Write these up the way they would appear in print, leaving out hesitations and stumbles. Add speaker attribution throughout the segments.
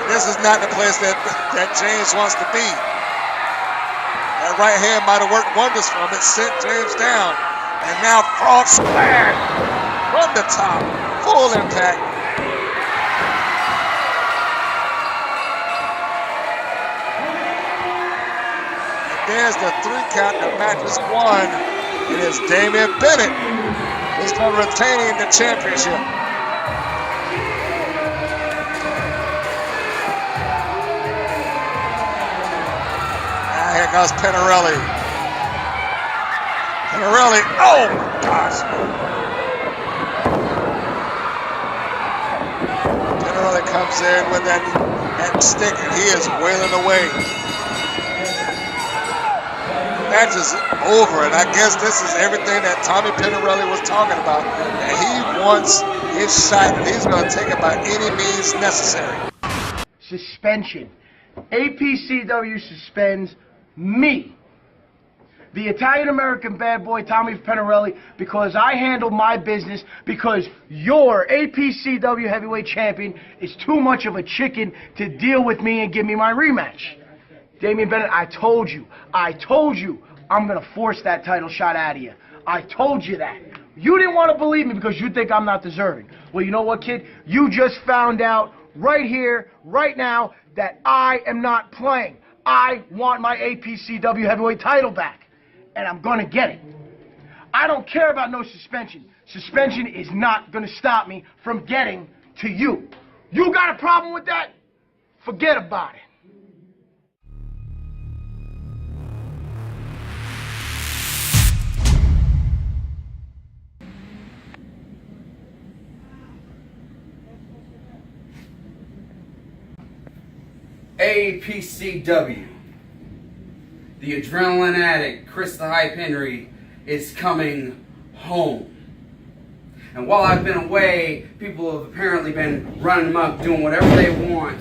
Speaker 1: This is not the place that James wants to be. That right hand might have worked wonders for him. It sent James down. And now frog splash from the top. Full impact. And there's the 3 count. The match is won. It is Damien Bennett who's going to retain the championship. Here goes Pinarelli. Pinarelli, oh my gosh. Pinarelli comes in with that stick and he is wailing away. The match is over, and I guess this is everything that Tommy Pinarelli was talking about. And he wants his shot, and he's going to take it by any means necessary.
Speaker 2: Suspension. APCW suspends me, the Italian-American bad boy Tommy Pinarelli, because I handled my business, because your APCW heavyweight champion is too much of a chicken to deal with me and give me my rematch. Damien Bennett, I told you, I'm going to force that title shot out of you. I told you that. You didn't want to believe me because you think I'm not deserving. Well, you know what, kid? You just found out right here, right now, that I am not playing. I want my APCW heavyweight title back, and I'm going to get it. I don't care about no suspension. Suspension is not going to stop me from getting to you. You got a problem with that? Forget about it.
Speaker 3: APCW. The adrenaline addict, Chris the Hype Henry, is coming home. And while I've been away, people have apparently been running amok, doing whatever they want,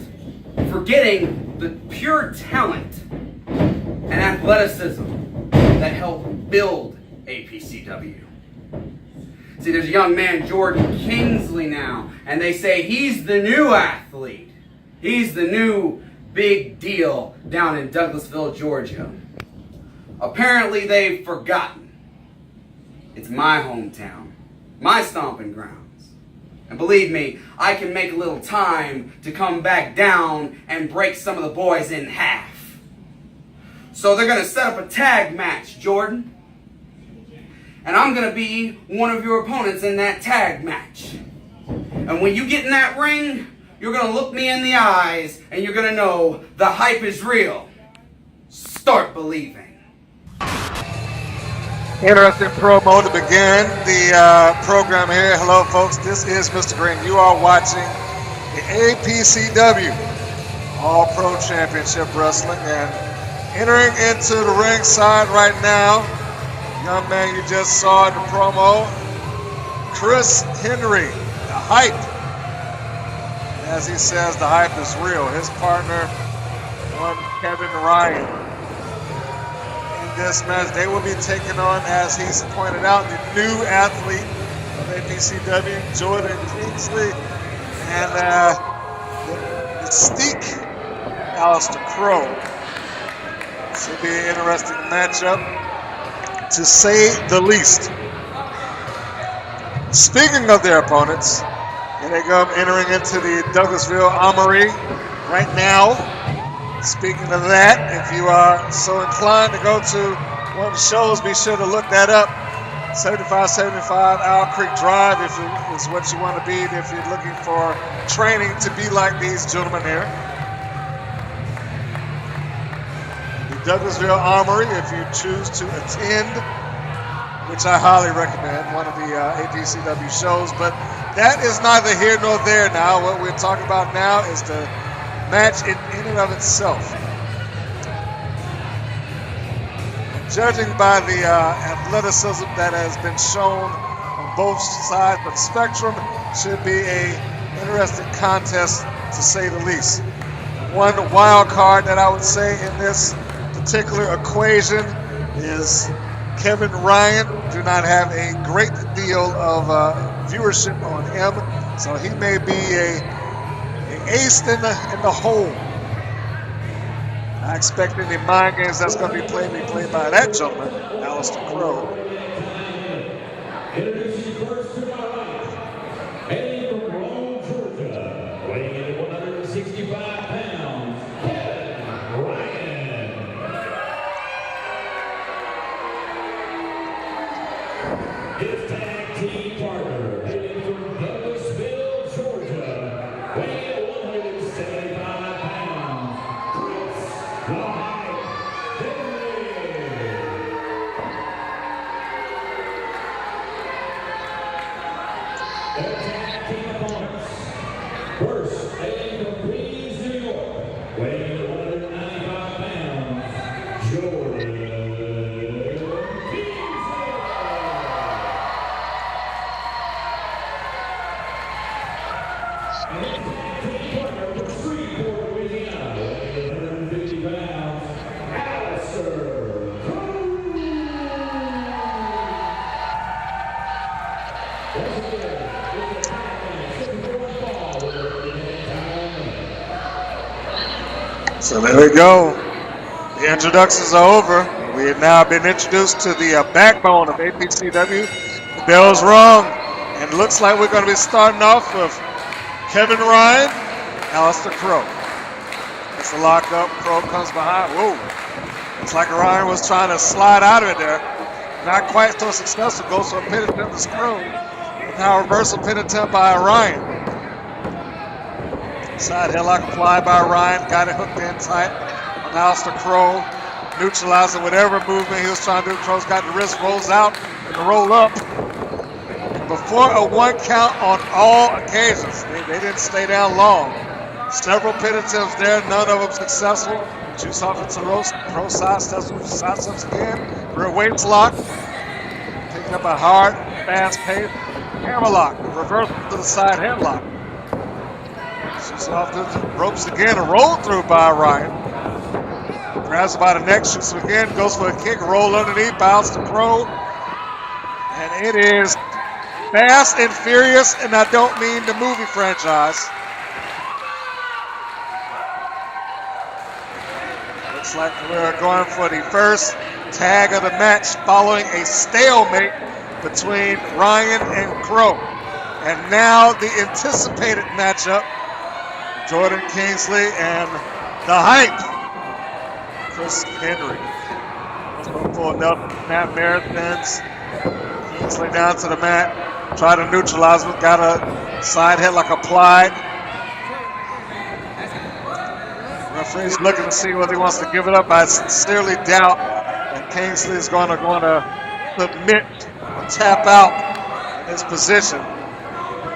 Speaker 3: forgetting the pure talent and athleticism that helped build APCW. See, there's a young man, Jordan Kingsley, now, and they say he's the new athlete. He's the new big deal down in Douglasville, Georgia. Apparently they've forgotten. It's my hometown, my stomping grounds. And believe me, I can make a little time to come back down and break some of the boys in half. So they're going to set up a tag match, Jordan. And I'm going to be one of your opponents in that tag match. And when you get in that ring, you're going to look me in the eyes and you're going to know the hype is real. Start believing.
Speaker 1: Interesting promo to begin the program here. Hello, folks. This is Mr. Green. You are watching the APCW All-Pro Championship Wrestling. And entering into the ringside right now, young man you just saw in the promo, Chris Henry, the hype. As he says, the hype is real. His partner, one Kevin Ryan. In this match, they will be taking on, as he's pointed out, the new athlete of APCW, Jordan Kingsley, and the mystique, Alister, Crowe. This will be an interesting matchup, to say the least. Speaking of their opponents, here they go, entering into the Douglasville Armory right now. Speaking of that, if you are so inclined to go to one of the shows, be sure to look that up. 7575 Owl Creek Drive is what you want to be if you're looking for training to be like these gentlemen here. The Douglasville Armory, if you choose to attend, which I highly recommend, one of the APCW shows, but that is neither here nor there now. What we're talking about now is the match in and of itself. Judging by the athleticism that has been shown on both sides of the spectrum, should be a interesting contest to say the least. One wild card that I would say in this particular equation is Kevin Ryan. Do not have a great deal of viewership on him, so he may be a aced in the hole. I expect any mind games that's going to be played by that gentleman, Alister Crowe.
Speaker 4: Weighing in at 165 pounds, Ryan. His tag team partner, hailing from Douglasville, Georgia, weighing in at 175 pounds, Chris Their tag team opponents. First, hailing from Queens, New York, weighing in at 195 pounds, Jordan Kingsley. And his tag team partner from Shreveport, Louisiana, weighing in at 150 pounds, Alister.
Speaker 1: So there we go. The introductions are over. We have now been introduced to the backbone of APCW. The bell's rung, and it looks like we're going to be starting off with Kevin Ryan, Alister Crowe. It's the lockup. Crowe comes behind. Whoa. Looks like Ryan was trying to slide out of it there. Not quite so successful. Goes for a pin attempt to Crowe. Now reversal pin attempt by Ryan. Side headlock applied by Ryan. Got it hooked in tight on Alister Crowe. Neutralizing whatever movement he was trying to do. Crowe's got the wrist, rolls out, and the roll up. Before a 1 count on all occasions. They didn't stay down long. Several pin attempts there, none of them successful. Juice off into the ropes. Crowe sidesteps again. Rear weights lock. Picking up a hard, fast pace. Hammer lock. Reversal to the side headlock. Shoots off the ropes again, a roll through by Ryan. Grabs by the neck, shoots him again, goes for a kick, roll underneath, bounce to Crowe. And it is Fast and Furious, and I don't mean the movie franchise. Looks like we're going for the first tag of the match following a stalemate between Ryan and Crowe. And now the anticipated matchup. Jordan Kingsley and the hype, Chris Henry. Pulling up Matt Marathons. Kingsley down to the mat. Try to neutralize him. Got a side headlock applied. Referee's looking to see whether he wants to give it up. I sincerely doubt that Kingsley is going to submit or tap out in his position.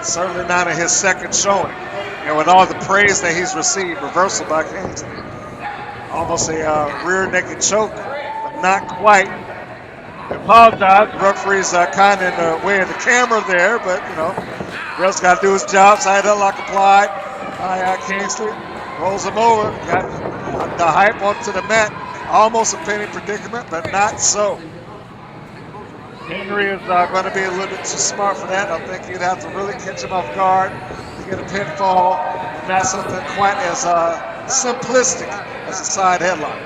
Speaker 1: Certainly not in his second showing. And with all the praise that he's received, reversal by Kingsley. Almost a rear naked choke, but not quite. I apologize. The referee's kind of in the way of the camera there, but you know, ref's got to do his job. Side headlock applied by Kingsley. Rolls him over. Got the hype onto the mat. Almost a penny predicament, but not so. Henry is going to be a little bit too smart for that. I think you'd have to really catch him off guard to get a pinfall. Not something quite as simplistic as a side headlock.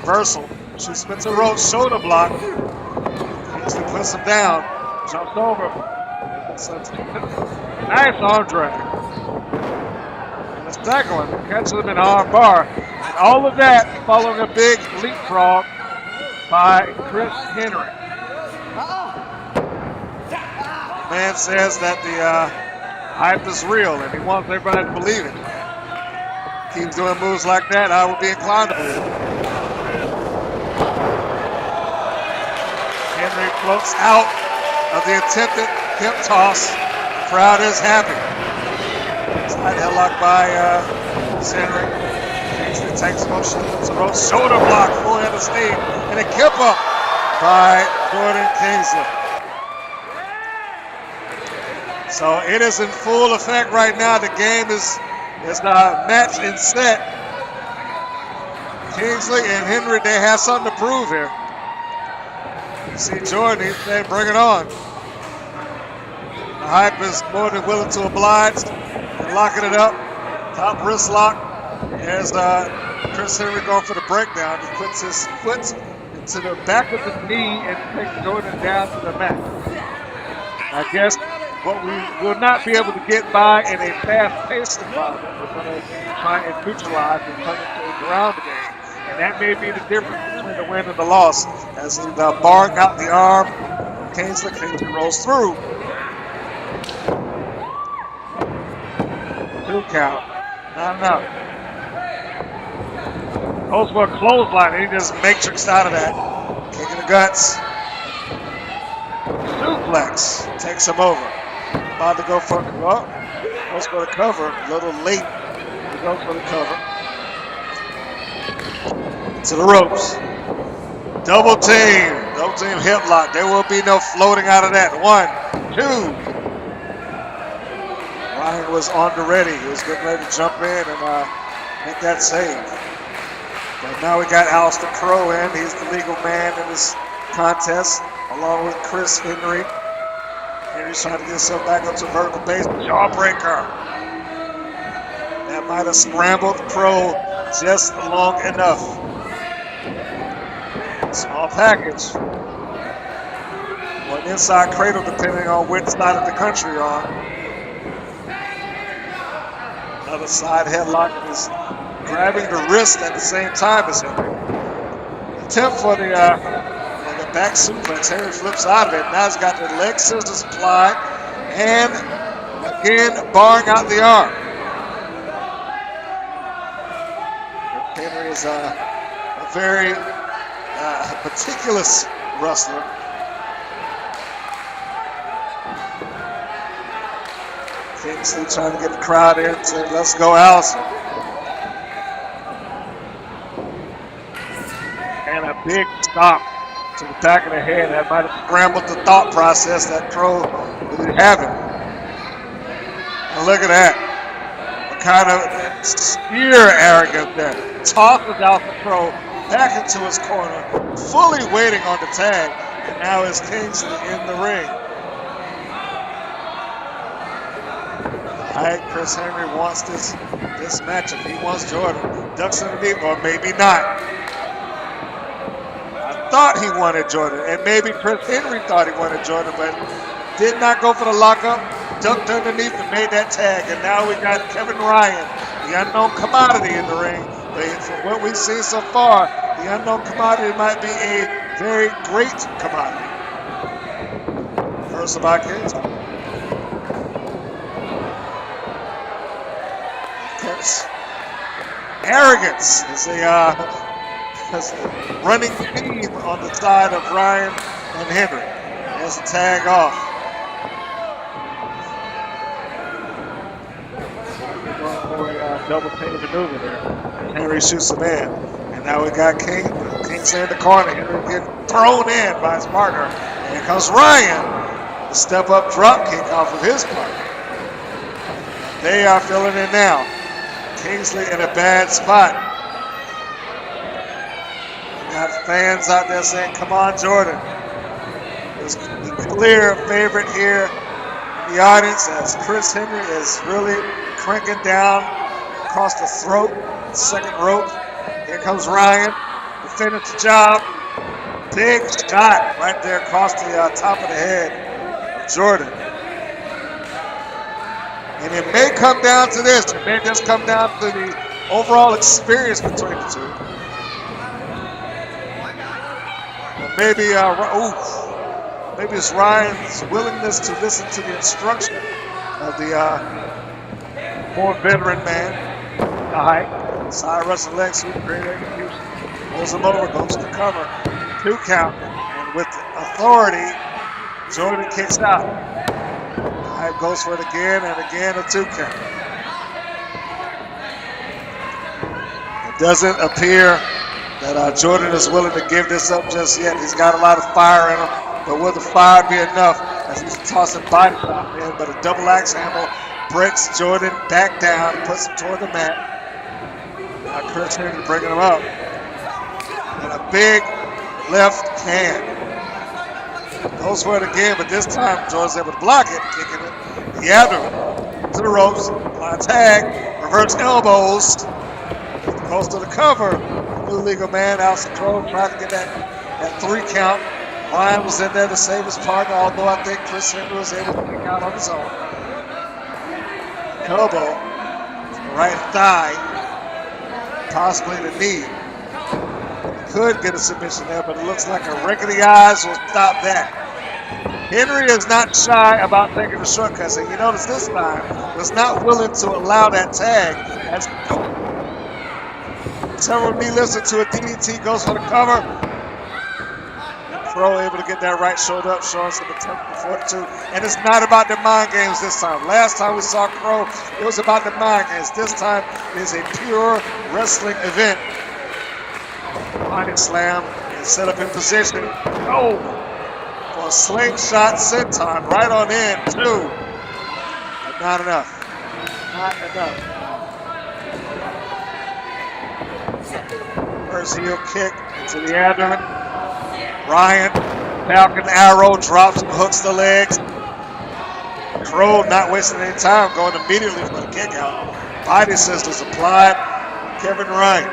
Speaker 1: Reversal. She spins a rope, shoulder block. Kingsley puts him down. Jumps over. Nice arm drag. And the second one catches him in arm bar. And all of that following a big leapfrog by Chris Henry. The man says that the hype is real and he wants everybody to believe it. Keeps doing moves like that, I would be inclined to believe it. Henry floats out of the attempted hip toss. The crowd is happy. Side headlock by Henry. Kingsley takes motion, puts a rope, shoulder block, full head of steam, and a kip up by Jordan Kingsley. So it is in full effect right now. The game is matched and set. Kingsley and Henry, they have something to prove here. You see Jordan, he's saying, bring it on. The hype is more than willing to oblige. They're locking it up. Top wrist lock as Chris Henry going for the breakdown. He puts his foot into the back of the knee and takes Jordan down to the mat. I guess what we will not be able to get by in a fast-paced environment, we're going to try and neutralize and turn it to a ground game. And that may be the difference between the win and the loss. As he's barring out the arm, Kingsley rolls through. 2 count. Not enough. Goes for a clothesline, and he just matrixed out of that. Kick in the guts. Suplex takes him over. About to go for goes for the cover. A little late. He goes for the cover. To the ropes. Double team hip lock. There will be no floating out of that. 1, 2. Ryan was on the ready. He was getting ready to jump in and make that save. But now we got Alister Crowe in. He's the legal man in this contest, along with Chris Henry. Henry's trying to get himself back up to vertical base. Jawbreaker. That might have scrambled Crowe just long enough. Small package. Or an inside cradle, depending on which side of the country you're on. Another side headlock is grabbing the wrist at the same time as Henry. Attempt for the back suplex. Henry flips out of it. Now he's got the leg scissors applied and again barring out the arm. Henry is a very meticulous wrestler. Kingsley trying to get the crowd in and say, let's go, Alister. And a big stop to the back of the head. That might have scrambled the thought process that Crowe was having. And look at that. What kind of sheer arrogance there. Tosses Alister Crowe back into his corner, fully waiting on the tag. And now it's Kingsley in the ring. All right, Chris Henry wants this matchup. He wants Jordan. Ducks underneath, or maybe not. I thought he wanted Jordan, and maybe Chris Henry thought he wanted Jordan, but did not go for the lockup. Ducked underneath and made that tag, and now we got Kevin Ryan, the unknown commodity in the ring. But from what we've seen so far, the unknown commodity might be a very great commodity. First about Kingsley. Arrogance is a running theme on the side of Ryan and Henry. There's a tag off. Going for a double team maneuver there. Henry shoots a man. And now we got Kingsley in the corner. Henry getting thrown in by his partner. And here comes Ryan. The step up drop kick off of his partner. They are filling in now. Kingsley in a bad spot. We got fans out there saying, come on, Jordan. There's the clear favorite here in the audience as Chris Henry is really cranking down across the throat, second rope. Here comes Ryan to finish the job. Big shot right there across the top of the head of Jordan. And it may come down to this. It may just come down to the overall experience between the two. Or maybe, maybe it's Ryan's willingness to listen to the instruction of the more veteran man. The height. Side wrestling leg sweep, great execution. Pulls him over, goes to the cover. 2 count. And with authority, Jordan kicks out. Hype goes for it again and again, a 2 count. It doesn't appear that Jordan is willing to give this up just yet. He's got a lot of fire in him, but will the fire be enough as he's tossing body shot in? But a double axe handle breaks Jordan back down, puts him toward the mat. Now Chris Henry bringing him up. And a big left hand. Goes for it again, but this time Jordan's able to block it, kicking it. The other to the ropes, fly tag, Reverse elbows. Close to the cover. New legal man, Alister Crowe, trying to get that 3 count. Ryan was in there to save his partner, although I think Chris Henry was able to kick out on his own. Elbow, right thigh, possibly the knee. Could get a submission there, but it looks like a rake of the eyes will stop that. Henry is not shy about taking the shortcuts, and you notice this time was not willing to allow that tag. As several knee lifts into a DDT, goes for the cover. Crowe able to get that right shoulder up, showing some attempt to fortitude. And it's not about the mind games this time. Last time we saw Crowe, it was about the mind games. This time it is a pure wrestling event. Body slam and set up in position. Oh! For a slingshot senton right on in, too. But not enough. Not enough. First heel kick into the abdomen. Ryan, Falcon Arrow, drops and hooks the legs. Crowe not wasting any time, going immediately for the kick out. Body scissors applied. Kevin Ryan.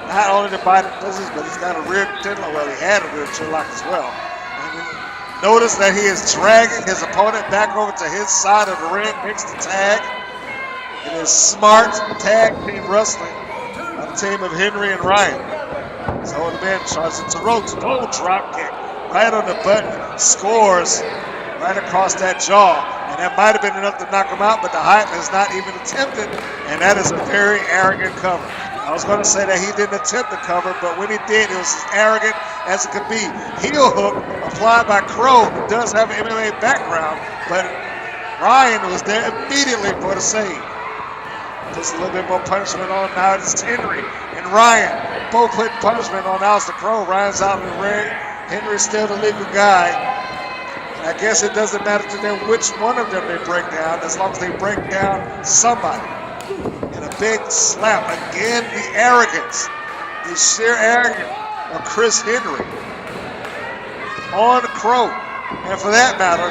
Speaker 1: Not only the body scissors, but he's got a rear chinlock. Well, he had a rear chinlock as well. And notice that he is dragging his opponent back over to his side of the ring, makes the tag. It is smart tag team wrestling by the team of Henry and Ryan. So the man charges into ropes. Oh, drop kick. Right on the button. Scores right across that jaw. And that might have been enough to knock him out, but the Hype is not even attempted. And that is a very arrogant cover. I was going to say that he didn't attempt the cover, but when he did, it was as arrogant as it could be. Heel hook applied by Crowe, who does have an MMA background, but Ryan was there immediately for the save. Just a little bit more punishment on. Now it's Henry and Ryan both putting punishment on Alister Crowe. Ryan's out in the ring. Henry's still the legal guy. And I guess it doesn't matter to them which one of them they break down, as long as they break down somebody. And a big slap. Again, the arrogance, the sheer arrogance of Chris Henry on Crowe. And for that matter,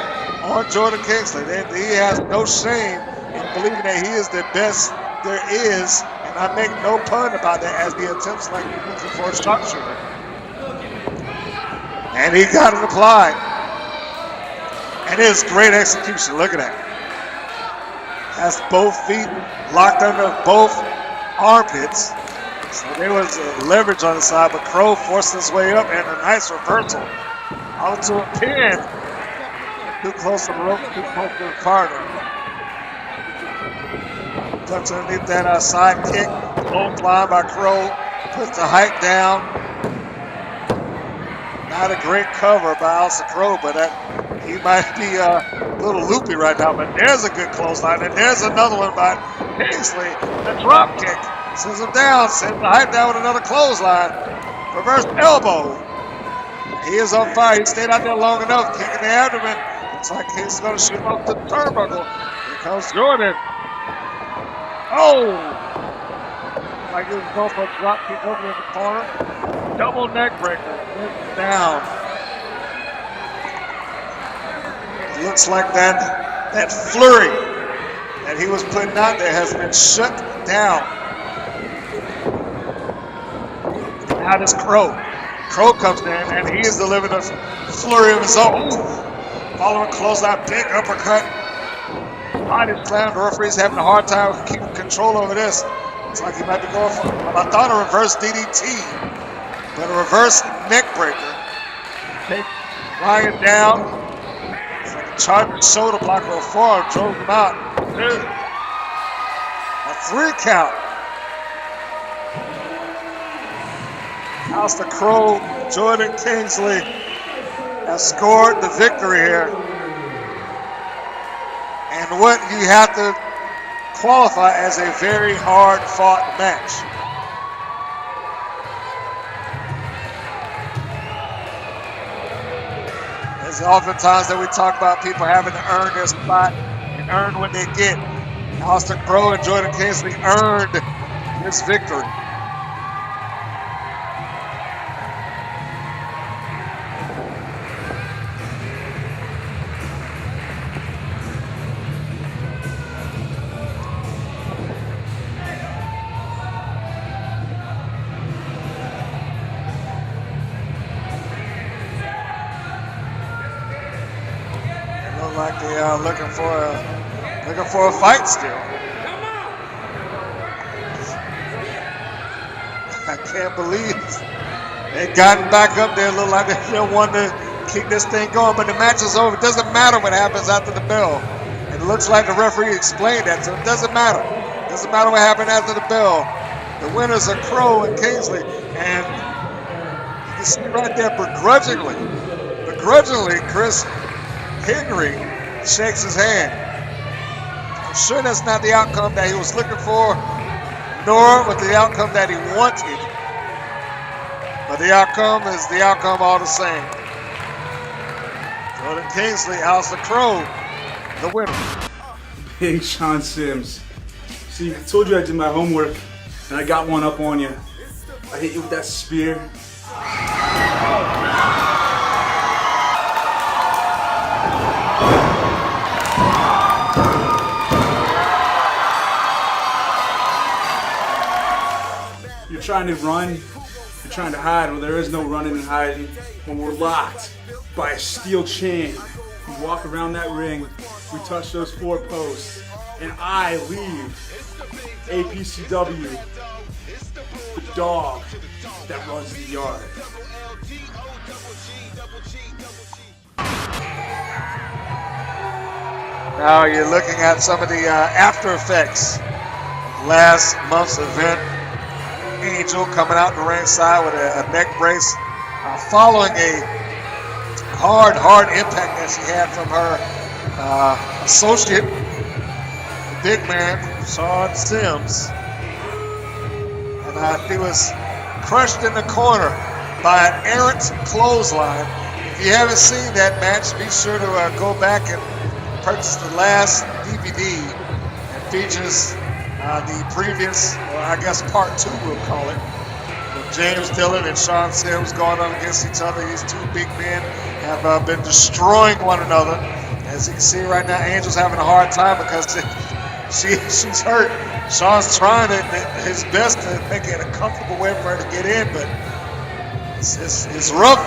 Speaker 1: on Jordan Kingsley. He has no shame in believing that he is the best there is, and I make no pun about that as he attempts like he's looking for a sharpshooter. And he got it applied. And it is great execution. Look at that. Has both feet locked under both armpits. So there was leverage on the side, but Crowe forced his way up and a nice reversal onto a pin. Too close to the rope, too close to the partner. Tucks underneath that side kick. Low fly by Crowe. Puts the height down. Not a great cover by Alister Crowe, but he might be a little loopy right now. But there's a good clothesline. And there's another one by Kingsley. The drop kick. Sends him down. Sends the height down with another clothesline. Reverse elbow. He is on fire. He stayed out there long enough. Kicking the abdomen. Looks like he's going to shoot off the turnbuckle. Here comes Jordan. Oh! Like he was going for a drop kick over in the corner. Double neck breaker. Down. It looks like that flurry that he was putting out there has been shut down. Now this Crowe. Crowe comes in and he is delivering a flurry of his own. Following close out, big uppercut. Body slam. The referee's having a hard time keeping control over this. Looks like he might be going for, I thought, a reverse DDT, but a reverse neck breaker. Take Ryan down. It's like a charging shoulder block or a forearm, drove him out. A 3 count. Alister Crowe, Jordan Kingsley has scored the victory here. And what you have to qualify as a very hard-fought match. There's oftentimes that we talk about people having to earn their spot and earn what they get. Alister Crowe and Jordan Kingsley earned this victory. they are looking for a fight still. I can't believe they've gotten back up there. Look like they want to keep this thing going, but the match is over. It doesn't matter what happens after the bell. It looks like the referee explained that, so it doesn't matter. It doesn't matter what happened after the bell. The winners are Crowe and Kingsley, and you can see right there, begrudgingly, Chris Henry shakes his hand. I'm sure that's not the outcome that he was looking for, nor was the outcome that he wanted. But the outcome is the outcome all the same. Jordan Kingsley, Alister Crowe, the winner.
Speaker 5: Big Sean Sims. See, I told you I did my homework, and I got one up on you. I hit you with that spear. You're trying to run, you're trying to hide. Well, there is no running and hiding when we're locked by a steel chain. We walk around that ring, we touch those 4 posts, and I leave APCW, the dog that runs the yard.
Speaker 1: Now you're looking at some of the after effects of last month's event. Angel coming out the ringside with a neck brace, following a hard impact that she had from her associate, the big man, Sean Sims. And he was crushed in the corner by an errant clothesline. If you haven't seen that match, be sure to go back and purchase the last DVD. It features the previous, or I guess part 2 we'll call it, with James Dillon and Sean Sims going up against each other. These 2 big men have been destroying one another. As you can see right now, Angel's having a hard time because she's hurt. Sean's trying his best to make it a comfortable way for her to get in, but it's rough.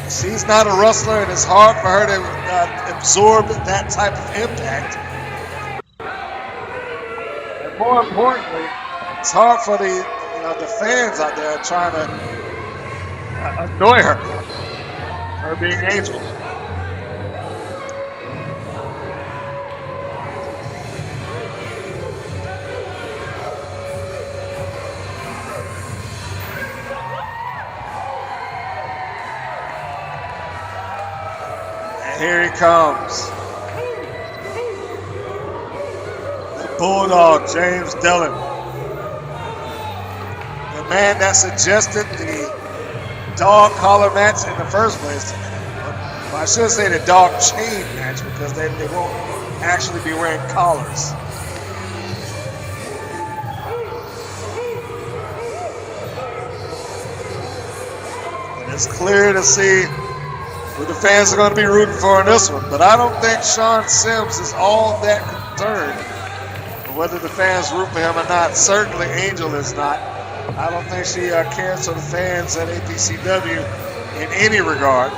Speaker 1: She's not a wrestler, and it's hard for her to absorb that type of impact. And more importantly, it's hard for the fans out there trying to annoy her being Angel. Here he comes. The Bulldog, James Dillon. The man that suggested the dog collar match in the first place. Well, I should say the dog chain match because they won't actually be wearing collars. And it's clear to see who the fans are going to be rooting for in this one. But I don't think Sean Sims is all that concerned whether the fans root for him or not. Certainly Angel is not. I don't think she cares for the fans at APCW in any regard.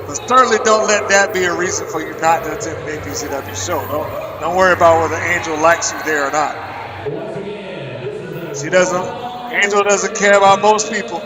Speaker 1: But certainly don't let that be a reason for you not to attend an APCW show. Don't worry about whether Angel likes you there or not. Angel doesn't care about most people.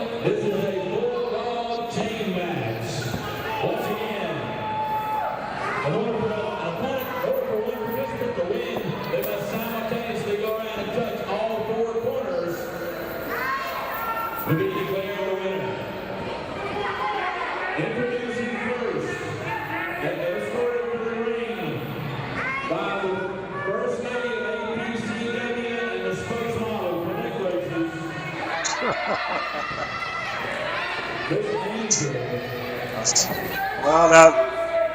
Speaker 1: Well, now,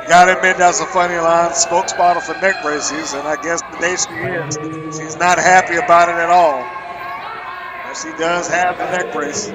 Speaker 1: you gotta admit that's a funny line. Spokesmodel for neck braces, and I guess today she is. She's not happy about it at all. But she does have the neck brace.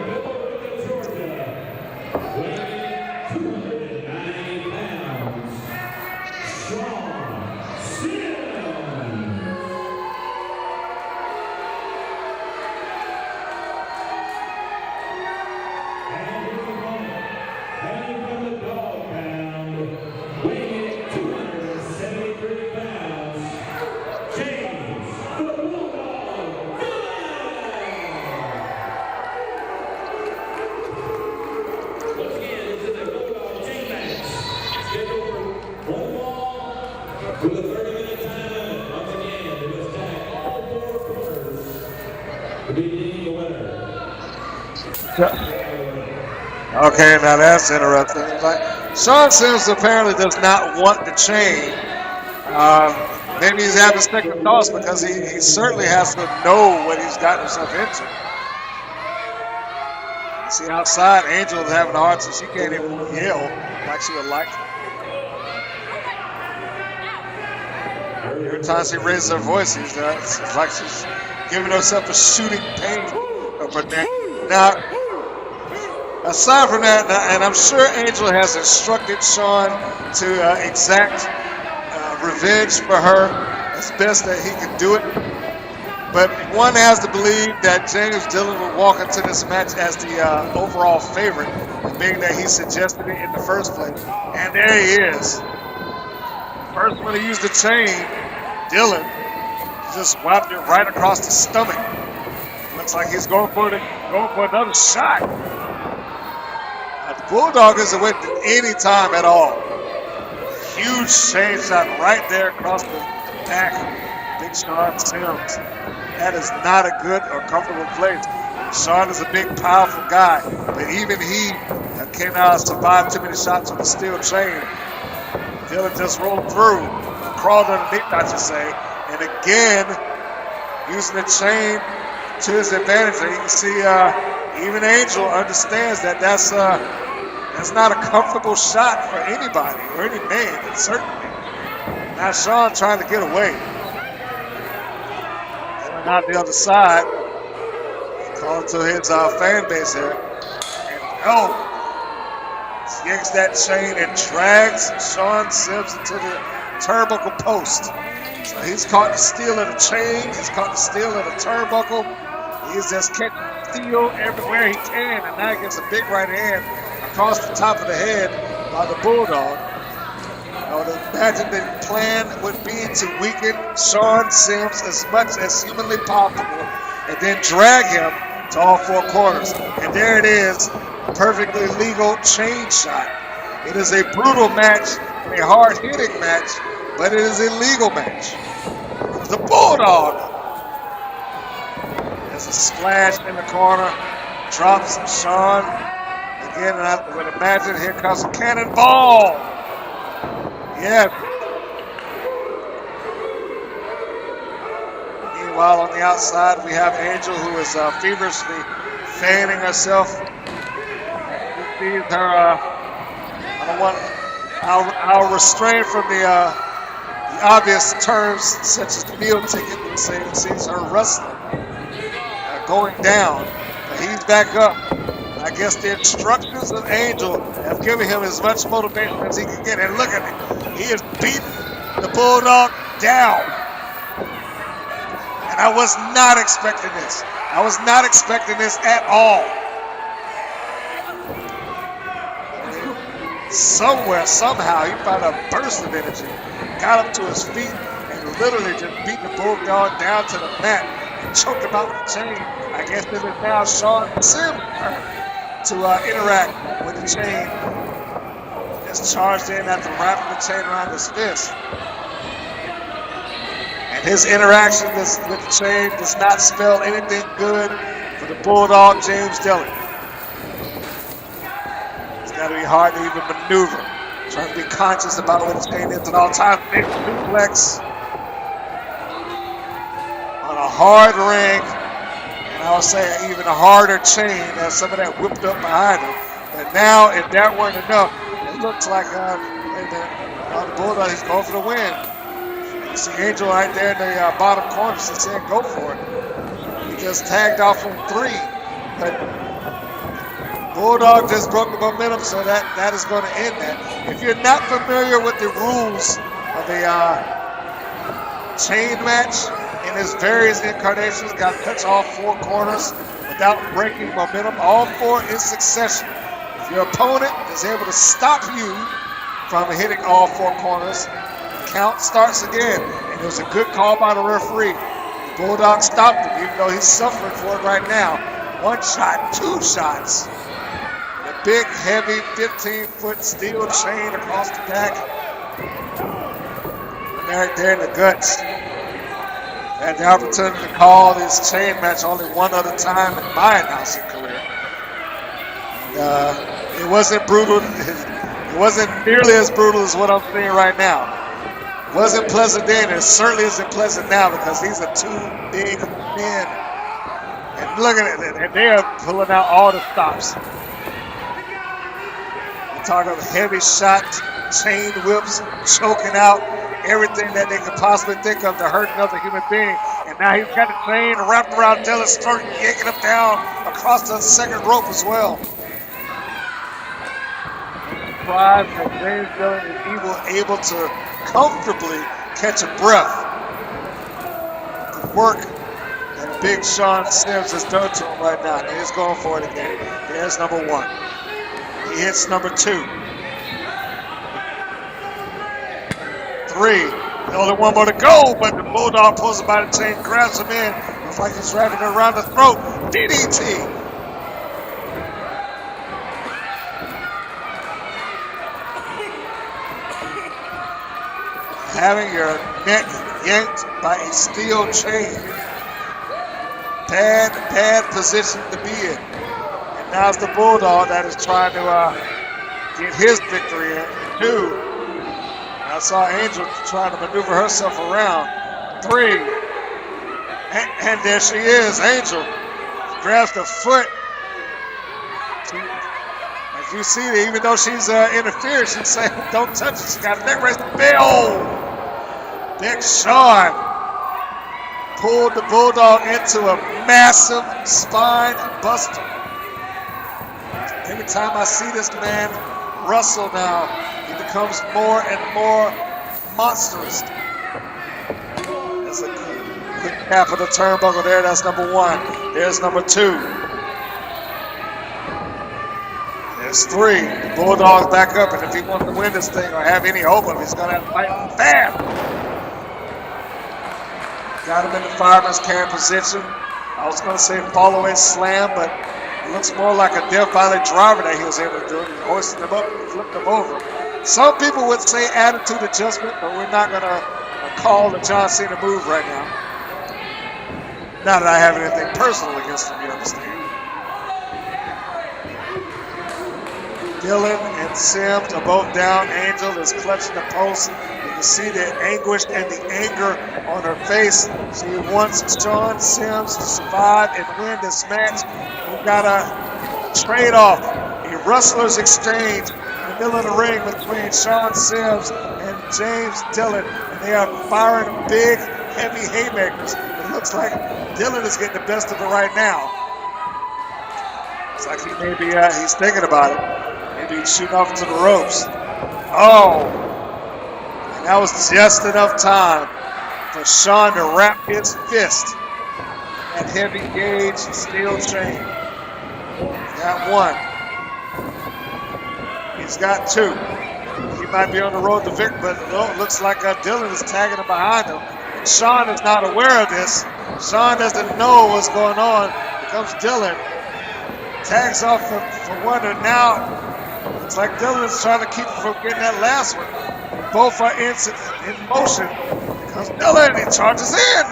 Speaker 1: Okay, now that's interesting. Like Sean Sims apparently does not want the chain. Maybe he's having second thoughts because he certainly has to know what he's gotten himself into. See outside, Angel is having a hard time. She can't even yell like she would like. Every time she raises her voice, it's like she's giving herself a shooting pain of her neck. Now, aside from that, and I'm sure Angel has instructed Sean to exact revenge for her as best that he can do it. But one has to believe that James Dillon will walk into this match as the overall favorite, being that he suggested it in the first place. And there he is. First one to use the chain, Dillon just wiped it right across the stomach. Looks like he's going for another shot. The Bulldog isn't waiting any time at all. Huge chain shot right there across the back. Big Sean Sims. That is not a good or comfortable place. Sean is a big, powerful guy, but even he cannot survive too many shots with a steel chain. Dillon just rolled through, crawled underneath, I should say, and again, using the chain to his advantage. And you can see even Angel understands that that's not a comfortable shot for anybody or any man, certainly. Now Sean trying to get away. And out the other side, calling to his fan base here. And yanks that chain and drags Sean Sims into the turnbuckle post. So he's caught the steel of the chain. He's caught the steel of the turnbuckle. He's just catching steel everywhere he can. And now he gets a big right hand across the top of the head by the Bulldog. I would imagine the plan would be to weaken Sean Sims as much as humanly possible and then drag him to all four corners. And there it is, a perfectly legal chain shot. It is a brutal match, a hard-hitting match, but it is a legal match. The Bulldog has a splash in the corner, drops Sean. Again, and I would imagine here comes a cannonball. Yeah. Meanwhile, on the outside, we have Angel, who is feverishly fanning herself. I'll refrain from the obvious terms such as the meal ticket, and say it sees her wrestling going down. But he's back up. I guess the instructions of Angel have given him as much motivation as he can get. And look at it. He is beating the Bulldog down. And I was not expecting this. I was not expecting this at all. Somewhere, somehow, he found a burst of energy, got up to his feet, and literally just beat the Bulldog down to the mat and choked him out with the chain. I guess this is now Sean Sims' turn to interact with the chain. Just charged in after wrapping the chain around his fist. And his interaction with the chain does not spell anything good for the Bulldog, James Dillon. It's got to be hard to even maneuver. Trying to be conscious about what the chain is at all times. Big suplex on a hard ring. And I would say even a harder chain as some of that whipped up behind him. But now, if that weren't enough, it looks like the Bulldog is going for the win. You see Angel right there in the bottom corner. She's saying go for it. He just tagged off from 3. But Bulldog just broke the momentum, so that is going to end that. If you're not familiar with the rules of a chain match, in his various incarnations, got to touch all 4 corners without breaking momentum, all 4 in succession. If your opponent is able to stop you from hitting all 4 corners, the count starts again. And it was a good call by the referee. The Bulldog stopped him, even though he's suffering for it right now. 1 shot, 2 shots. And a big, heavy 15-foot steel chain across the back. Right there in the guts. Had the opportunity to call this chain match only one other time in my announcing career. It wasn't brutal. It wasn't nearly as brutal as what I'm seeing right now. It wasn't pleasant then. It certainly isn't pleasant now because these are two big men. And look at it, and they are pulling out all the stops. We're talking heavy shot, chain whips, choking out everything that they could possibly think of to hurt another human being. And now he's got the chain wrapped around Dylan's throat, yanking him down across the second rope as well. Surprised that James Dillon is able to comfortably catch a breath. The work that Big Sean Sims has done to him right now. And he's going for it again. There's number one. He hits number two. Three. Only one more to go, but the Bulldog pulls him by the chain, grabs him in. Looks like he's wrapping it around the throat. DDT. Having your neck yanked by a steel chain. Bad position to be in. And now it's the Bulldog that is trying to get his victory in. Two. I saw Angel trying to maneuver herself around. Three. And there she is, Angel. Grabs the foot. As you see, even though she's interfered, she's saying, don't touch it. She got a neck raise. Bill! Big Sean pulled the Bulldog into a massive spine buster. Every time I see this man wrestle now, he becomes more and more monstrous. There's a quick tap of the turnbuckle there. That's number one. There's number two. There's three. The Bulldog's back up, and if he wants to win this thing or have any hope of it, he's going to have to fight fast. Got him in the fireman's carry position. I was going to say follow-away slam, but it looks more like a Death Valley driver that he was able to do. He hoisted him up and flipped him over. Some people would say attitude adjustment, but we're not going to call the John Cena move right now. Not that I have anything personal against him, you understand. Dillon and Sims are both down. Angel is clutching the post. You can see the anguish and the anger on her face. She wants Sean Sims to survive and win this match. We've got a trade-off, a wrestler's exchange in the middle of the ring between Sean Sims and James Dillon. And they are firing big, heavy haymakers. It looks like Dillon is getting the best of it right now. Looks like he maybe he's thinking about it. Maybe he's shooting off to the ropes. Oh! And that was just enough time for Sean to wrap his fist. That heavy gauge steel chain. Got one. He's got two. He might be on the road to victory, but it looks like Dillon is tagging him behind him. And Sean is not aware of this. Sean doesn't know what's going on. Here comes Dillon. Tags off for one, and now looks like Dillon is trying to keep him from getting that last one. Both are in motion. Here comes Dillon. He charges in.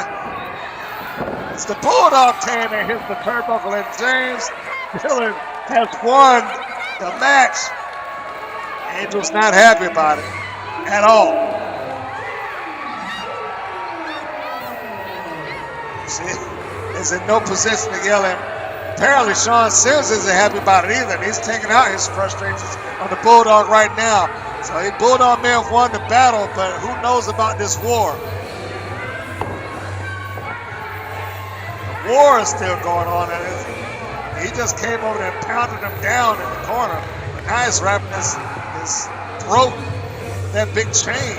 Speaker 1: It's the Bulldog tan that hits the turnbuckle, and James Dillon has won the match. Angel's not happy about it at all. See, is in no position to yell at him. Apparently, Sean Sims isn't happy about it either. And he's taking out his frustrations on the Bulldog right now. So the Bulldog may have won the battle, but who knows about this war? The war is still going on. And he just came over there and pounded him down in the corner. But now he's wrapping his throat with that big chain.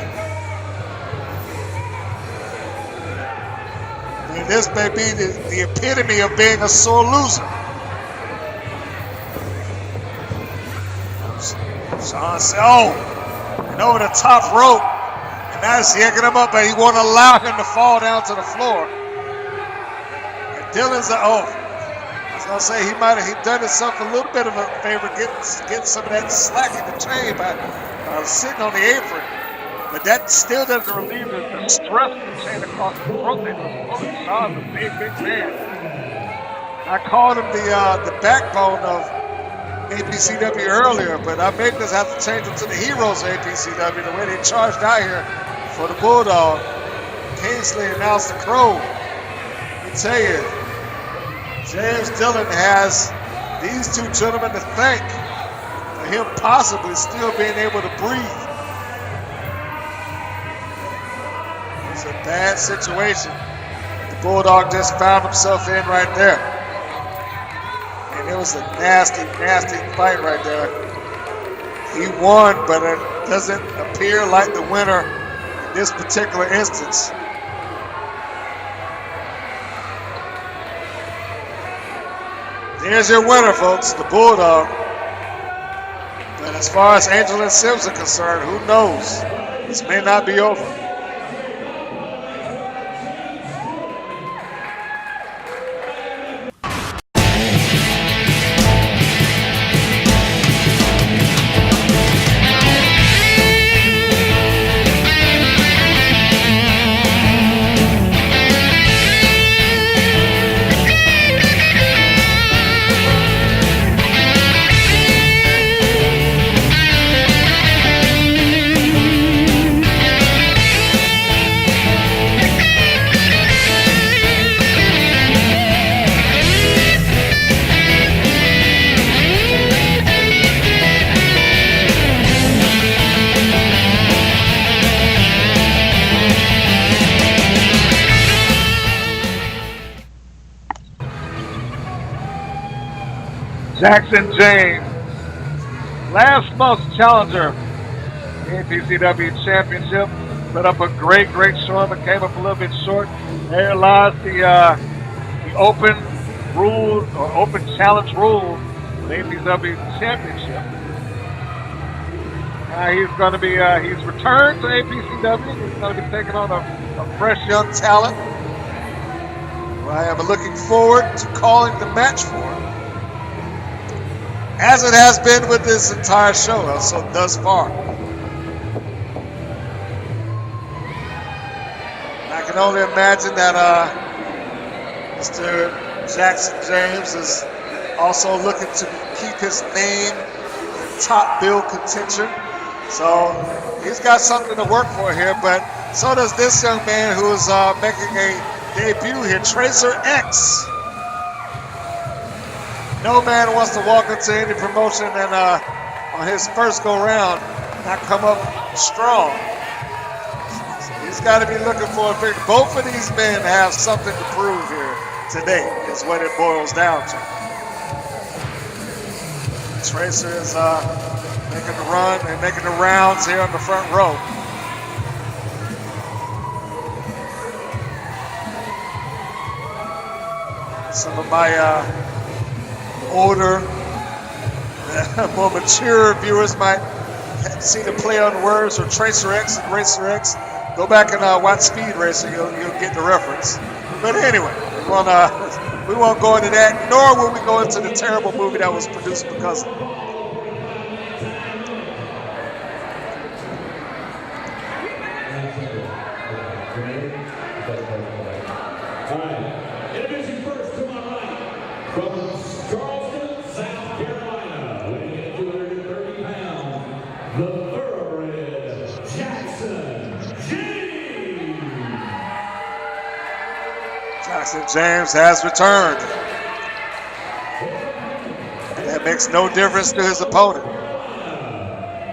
Speaker 1: I mean, this may be the epitome of being a sore loser. Sean said, oh, and over the top rope. And now he's yanking him up, but he won't allow him to fall down to the floor. And Dillon's I was going to say he done himself a little bit of a favor getting some of that slack in the chain by sitting on the apron. But that still doesn't relieve the stress of the chain across the throat. Sean's a big man. I called him the backbone of APCW earlier, but I may just have to change them to the heroes of APCW, the way they charged out here for the Bulldog. Kingsley and Alister Crowe. Let me tell you, James Dillon has these two gentlemen to thank for him possibly still being able to breathe. It's a bad situation the Bulldog just found himself in right there. And it was a nasty, nasty fight right there. He won, but it doesn't appear like the winner in this particular instance. There's your winner, folks, the Bulldog. But as far as Angel and Sims are concerned, who knows? This may not be over. Jaxson James, last month's challenger, APCW Championship, put up a great showing, but came up a little bit short. There lies the open rule or open challenge rule for the APCW Championship. He's going to be he's returned to APCW. He's going to be taking on a fresh young talent, who I am looking forward to calling the match for, as it has been with this entire show so thus far. I can only imagine that Mr. Jaxson James is also looking to keep his name in top bill contention. So he's got something to work for here, but so does this young man who is making a debut here, Tracer X. No man wants to walk into any promotion and on his first go round not come up strong. So he's got to be looking for a victory. Both of these men have something to prove here today, is what it boils down to. Tracer is making the run and making the rounds here on the front row. Some of my older, more mature viewers might see the play on words for Tracer X and Racer X. Go back and watch Speed Racer, you'll get the reference. But anyway, we won't go into that, nor will we go into the terrible movie that was produced because of it.
Speaker 4: Introducing first to my right, from Charleston, South Carolina, weighing in at 230 pounds, the thoroughbred Jaxson James.
Speaker 1: Jaxson James has returned. That makes no difference to his opponent.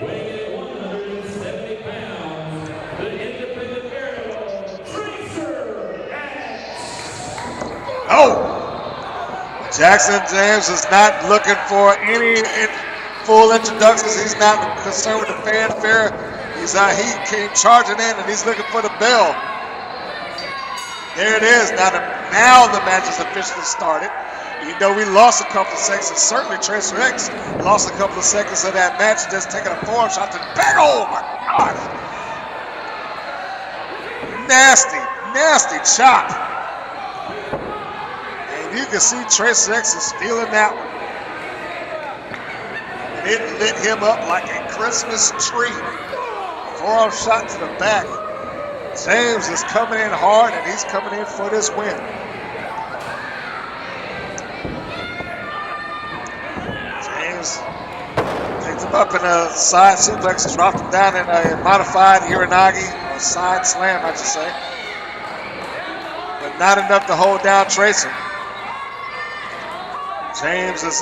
Speaker 4: Weighing in at 170 pounds, the independent aerial Tracer X.
Speaker 1: Oh! Jaxson James is not looking for any full introductions. He's not concerned with the fanfare. He came charging in and he's looking for the bell. There it is. Now the match is officially started. Even though we lost a couple of seconds, and certainly Tracer X lost a couple of seconds of that match, just taking a forearm shot to the back. Oh my God! Nasty, nasty chop. You can see Tracer X is feeling that one. And it lit him up like a Christmas tree. Forearm shot to the back. James is coming in hard, and he's coming in for this win. James him up in a side suplex, dropped him down in a modified Uranagi, or side slam, I should say. But not enough to hold down Tracer. James is,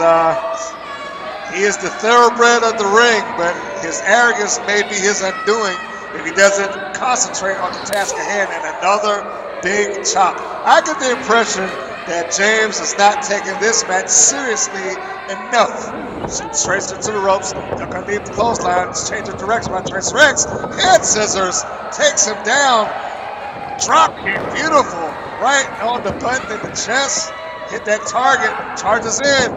Speaker 1: he is the thoroughbred of the ring, but his arrogance may be his undoing if he doesn't concentrate on the task at hand. And another big chop. I get the impression that James is not taking this match seriously enough. Shoots Tracer to the ropes, duck underneath the clothesline, change of direction by Tracer X. Head scissors, takes him down. Drop kick, beautiful. Right on the button in the chest. Hit that target, charges in.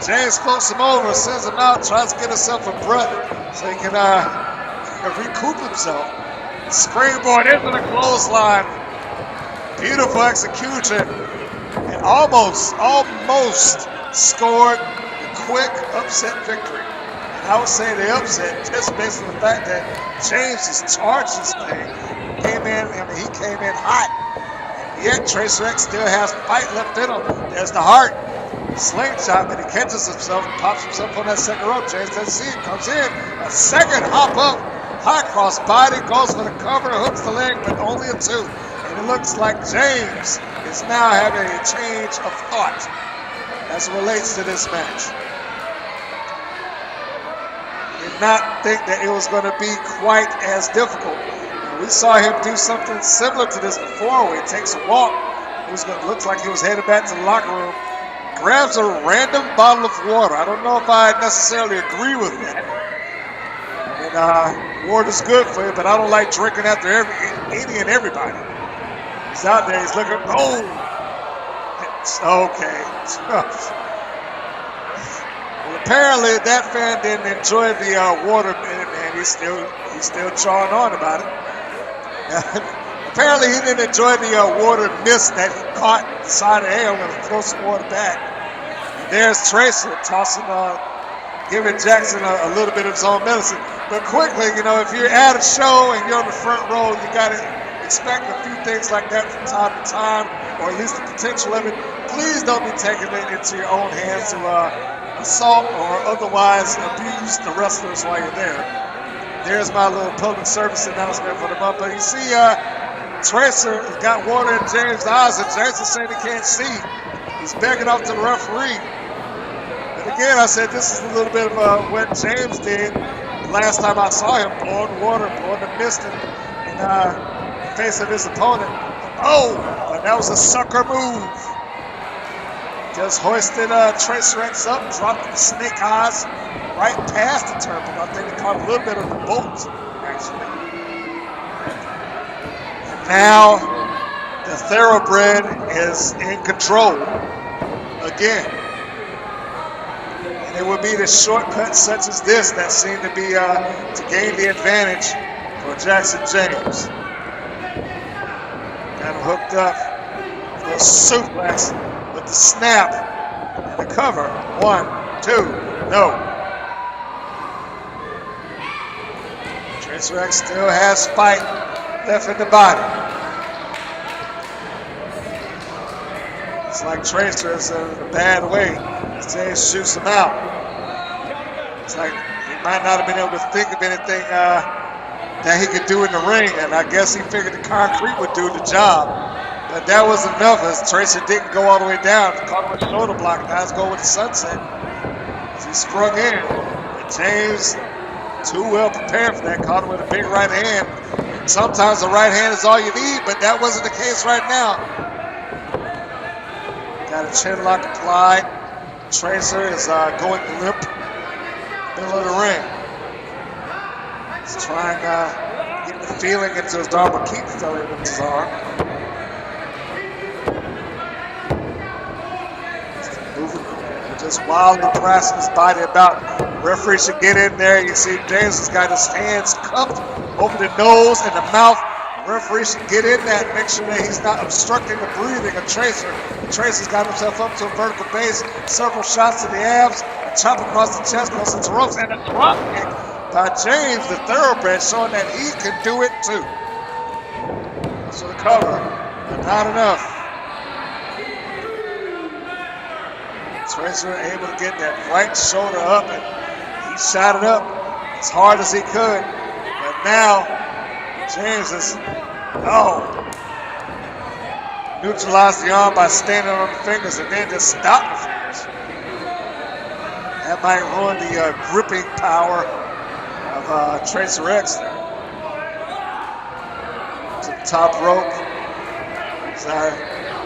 Speaker 1: James floats him over, sends him out, tries to get himself a breath so he can recoup himself. Springboard into the clothesline. Beautiful execution. And almost scored a quick upset victory. And I would say the upset just based on the fact that James has charged this thing. He came in hot. And yet Tracer X still has fight left in him. There's the heart. Slingshot, but he catches himself, pops himself on that second rope. James doesn't see it, comes in. A second hop up, high cross body, goes for the cover, hooks the leg, but only a 2. And it looks like James is now having a change of thought as it relates to this match. Did not think that it was going to be quite as difficult. We saw him do something similar to this before, where he takes a walk. Looks like he was headed back to the locker room. Grabs a random bottle of water. I don't know if I necessarily agree with that. And water's good for you, but I don't like drinking after any and everybody. He's out there. He's looking. Oh, okay. Well, apparently that fan didn't enjoy the water, and he's still chawing on about it. Apparently he didn't enjoy the water mist that he caught inside the air. I'm going to throw some water back. And there's Tracer tossing, giving Jaxson a little bit of his own medicine. But quickly, if you're at a show and you're on the front row, you got to expect a few things like that from time to time, or at least the potential of it. Please don't be taking it into your own hands to assault or otherwise abuse the wrestlers while you're there. There's my little public service announcement for the month. But you see, Tracer has got water in James' eyes, and James is saying he can't see. He's begging off to the referee. And again, I said this is a little bit of what James did last time I saw him, blowing water, blowing the mist in the face of his opponent. Oh, but that was a sucker move. Just hoisted Tracer X up, dropped the snake eyes right past the turnbuckle. I think he caught a little bit of the bolt, actually. Now, the thoroughbred is in control again. And it would be the shortcuts such as this that seem to be to gain the advantage for Jaxson James. Got him hooked up for a suplex with the snap and the cover. 1, 2, no. Tracer X still has fight left in the body. It's like Tracer is in a bad way. James shoots him out. It's like he might not have been able to think of anything that he could do in the ring, and I guess he figured the concrete would do the job. But that was enough as Tracer didn't go all the way down. Caught him with a shoulder block. Now let's go with the sunset as he sprung in. And James, too well prepared for that, caught him with a big right hand. Sometimes the right hand is all you need, but that wasn't the case right now. Got a chin lock applied. Tracer is going limp. Middle of the ring. He's trying to get the feeling into his arm, but keep feeling with his arm. Just wildly pressing his body about. Referee should get in there. You see James has got his hands cupped over the nose and the mouth. Referee should get in there and make sure that he's not obstructing the breathing of Tracer. Tracer's got himself up to a vertical base. Several shots to the abs. A chop across the chest, goes into the ropes, and a drop kick by James, the thoroughbred, showing that he can do it too. So the cover, but not enough. Tracer able to get that right shoulder up, and He shot it up as hard as he could. But now, James is, neutralized the arm by standing on the fingers and then just stopped the fingers. That might ruin the gripping power of Tracer X there. To the top rope.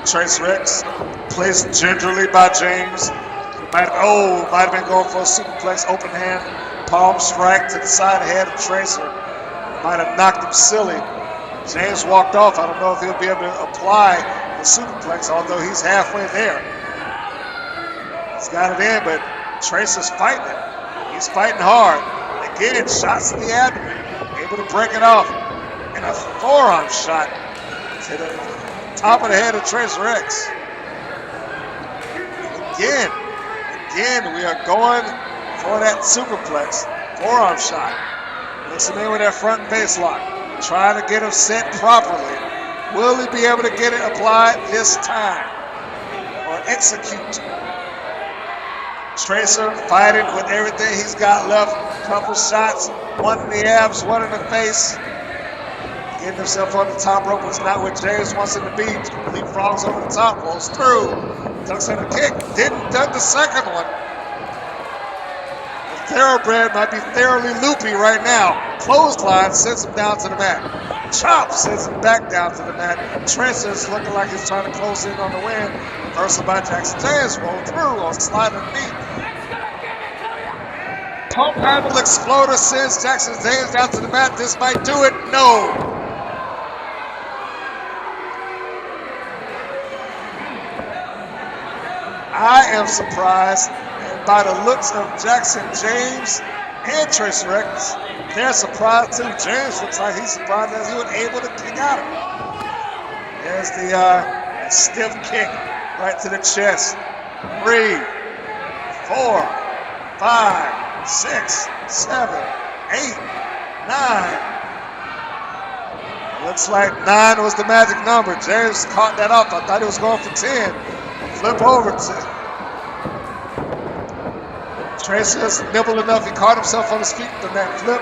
Speaker 1: Tracer X placed gingerly by James. Might have been going for a superplex, open hand, palm strike to the side head of Tracer. Might have knocked him silly. James walked off. I don't know if he'll be able to apply the superplex, although he's halfway there. He's got it in, but Tracer's fighting it. He's fighting hard. Again, shots to the abdomen. Able to break it off. And a forearm shot to the top of the head of Tracer X. Again, we are going for that superplex. Forearm shot. Mix him in with that front face lock. Trying to get him set properly. Will he be able to get it applied this time? Or execute? Tracer fighting with everything he's got left. Couple shots. One in the abs, one in the face. Getting himself on the top rope. It's not what James wants him to be. Leapfrogs over the top. Rolls through. Ducks in a kick. Didn't duck the second one. Thoroughbred might be thoroughly loopy right now. Clothesline sends him down to the mat. Chop sends him back down to the mat. Tracer's looking like he's trying to close in on the win. Reversal by Jaxson. James rolled through on sliding knee. Pump handle exploder sends Jaxson James down to the mat. This might do it. No. I am surprised. By the looks of Jaxson James and Tracer X, they're surprised too. James looks like he's surprised that he was able to kick out of it. There's the stiff kick right to the chest. 3, 4, 5, 6, 7, 8, 9. Looks like 9 was the magic number. James caught that up. I thought he was going for 10. Flip over to Tracer's nibbled enough. He caught himself on his feet from that flip.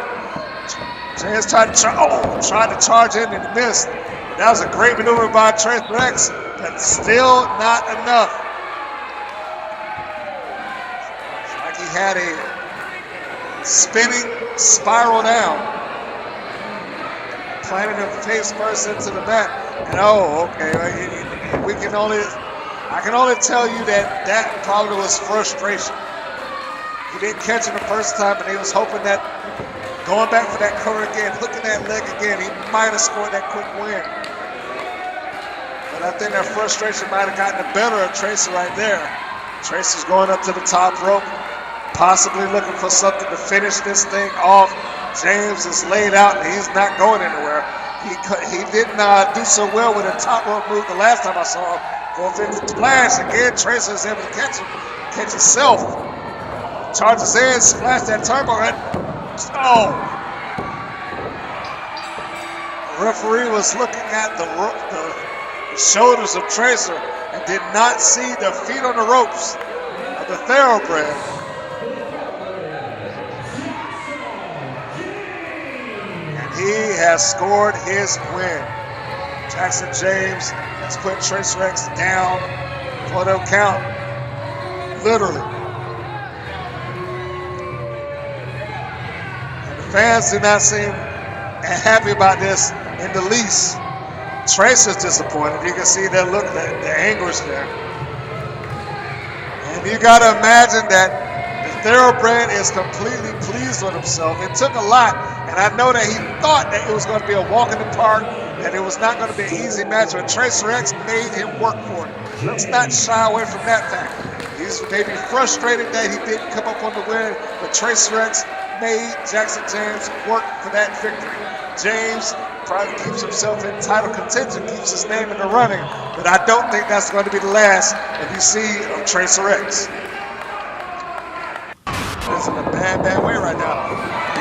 Speaker 1: James tried to charge in and missed. That was a great maneuver by Tracer X, but still not enough. It's like he had a spinning spiral down. Planted him face first into the mat. And okay. I can only tell you that probably was frustration. He didn't catch him the first time, and he was hoping that going back for that cover again, hooking that leg again, he might have scored that quick win. But I think that frustration might have gotten the better of Tracer right there. Tracer's going up to the top rope, possibly looking for something to finish this thing off. James is laid out, and he's not going anywhere. He didn't do so well with a top rope move the last time I saw him. 450 splash. Again, Tracer is able to catch himself. Charges in, splash that turbo, and the referee was looking at the shoulders of Tracer and did not see the feet on the ropes of the Thoroughbred. And he has scored his win. Jaxson James has put Tracer X down for the count. Literally. Fans do not seem happy about this in the least. Tracer's disappointed. You can see that look, the anguish there. And you got to imagine that the Thoroughbred is completely pleased with himself. It took a lot, and I know that he thought that it was going to be a walk in the park, that it was not going to be an easy match, but Tracer X made him work for it. Let's not shy away from that fact. He's maybe frustrated that he didn't come up on the win, but Tracer X made Jaxson James work for that victory. James probably keeps himself in title contention, keeps his name in the running, but I don't think that's going to be the last that you see of Tracer X. He's in a bad way right now.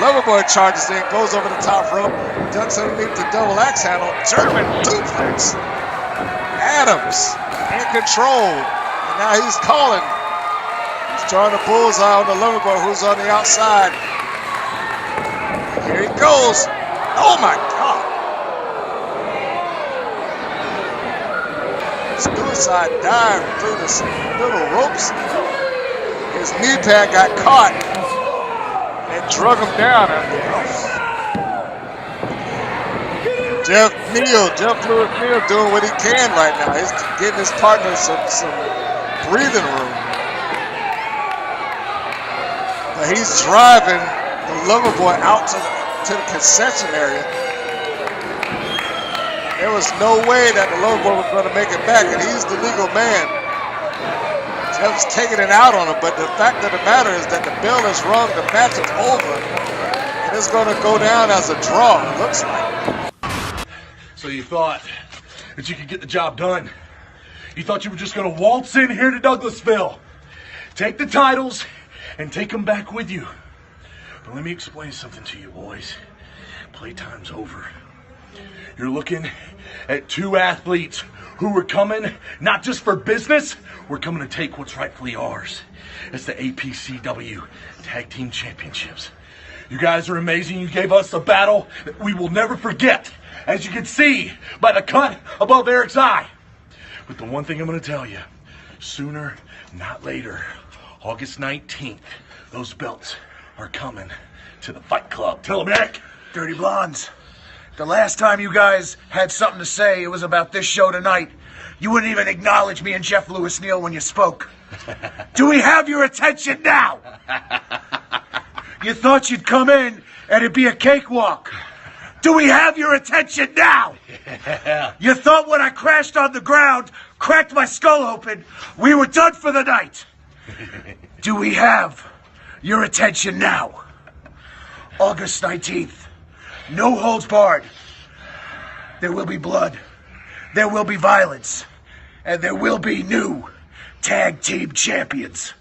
Speaker 1: Loverboy charges in, goes over the top rope, ducks underneath the double axe handle, German duplex. Adams in control, and now he's calling He's drawing a bullseye on the lover boy who's on the outside. Here he goes. Oh my God. Suicide dive through the little ropes. His knee pad got caught and drug him down. Jeff Lewis Neal doing what he can right now. He's getting his partner some breathing room. But he's driving the lover boy out to the concession area. There was no way that the lover boy was going to make it back, and he's the legal man. Jeff's taking it out on him, but the fact of the matter is that the bell is rung, the match is over, and it's going to go down as a draw, it looks like.
Speaker 6: So you thought that you could get the job done? You thought you were just going to waltz in here to Douglasville, take the titles, and take them back with you. But let me explain something to you, boys. Playtime's over. You're looking at two athletes who were coming not just for business, we're coming to take what's rightfully ours. It's the APCW Tag Team Championships. You guys are amazing. You gave us a battle that we will never forget, as you can see by the cut above Eric's eye. But the one thing I'm going to tell you, sooner, not later, August 19th, those belts are coming to the Fight Club. Tell them, Eric.
Speaker 2: Dirty Blondes. The last time you guys had something to say, it was about this show tonight. You wouldn't even acknowledge me and Jeff Lewis Neal when you spoke. Do we have your attention now? You thought you'd come in and it'd be a cakewalk. Do we have your attention now?
Speaker 6: Yeah.
Speaker 2: You thought when I crashed on the ground, cracked my skull open, we were done for the night. Do we have your attention now? August 19th. No holds barred. There will be blood. There will be violence. And there will be new tag team champions.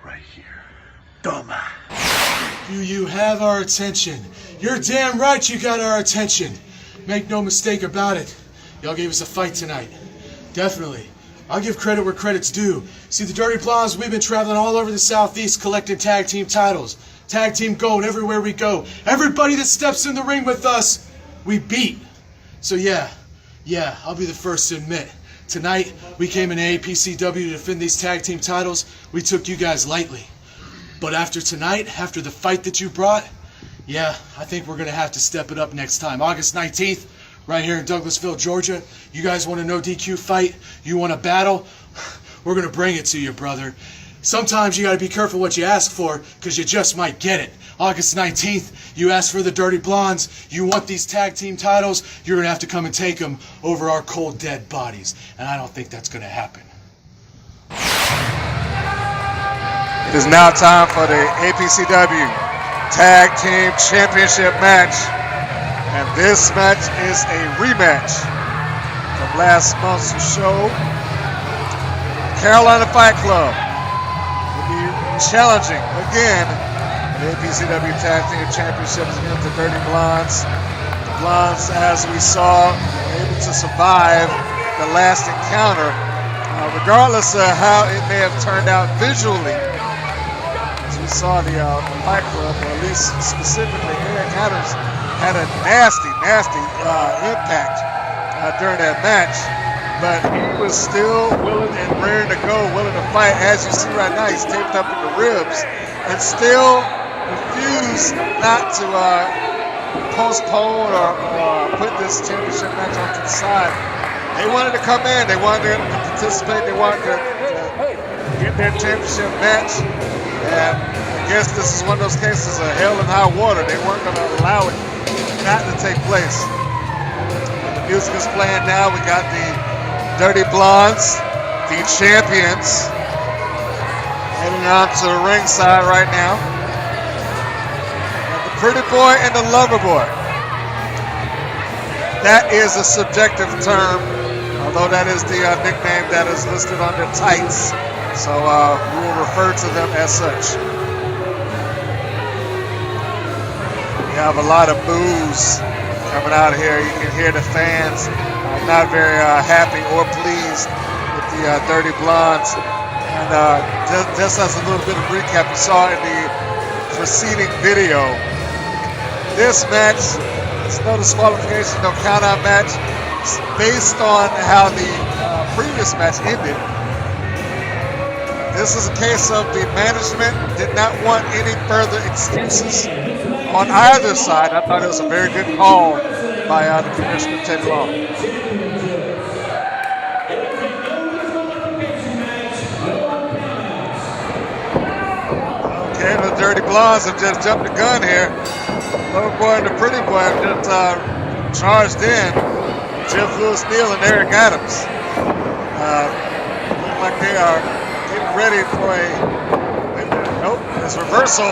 Speaker 6: Right here.
Speaker 2: Dumb.
Speaker 5: Do you have our attention? You're damn right you got our attention. Make no mistake about it. Y'all gave us a fight tonight. Definitely. I'll give credit where credit's due. See, the Dirty Blondes, we've been traveling all over the Southeast collecting tag team titles. Tag team gold everywhere we go. Everybody that steps in the ring with us, we beat. So yeah, I'll be the first to admit. Tonight, we came in APCW to defend these tag team titles. We took you guys lightly. But after tonight, after the fight that you brought, yeah, I think we're going to have to step it up next time. August 19th, right here in Douglasville, Georgia. You guys want a no DQ fight? You want a battle? We're going to bring it to you, brother. Sometimes you got to be careful what you ask for, because you just might get it. August 19th, you ask for the Dirty Blondes. You want these tag team titles, you're going to have to come and take them over our cold, dead bodies. And I don't think that's going to happen.
Speaker 1: It is now time for the APCW Tag Team Championship match. And this match is a rematch from last month's show. Carolina Fight Club will be challenging again the APCW Tag Team Championships against the Dirty Blondes. The Blondes, as we saw, were able to survive the last encounter, regardless of how it may have turned out visually. As we saw the Fight Club, or at least specifically Eric Adams, had a nasty impact during that match. But he was still willing and raring to go, willing to fight. As you see right now, he's taped up in the ribs and still refused not to postpone or put this championship match off to the side. They wanted to come in. They wanted to participate. They wanted to get their championship match. And I guess this is one of those cases of hell and high water. They weren't going to allow it not to take place. And the music is playing now. We got the Dirty Blondes, the champions, heading on to the ringside right now. And the pretty boy and the lover boy. That is a subjective term, although that is the nickname that is listed on their tights. So we will refer to them as such. We have a lot of boos coming out of here. You can hear the fans not very happy or pleased with the Dirty Blondes And just as a little bit of recap, you saw in the preceding video, this match is no disqualification, no count-out match. It's based on how the previous match ended. This is a case of the management did not want any further excuses on either side. I thought it was a very good call by the commissioner, Ted Law. Okay, the Dirty Blondes have just jumped the gun here. Little boy and the Pretty Boy have just charged in. Jeff Lewis Neal and Eric Adams. Look like they are getting ready for a, nope, it's reversal.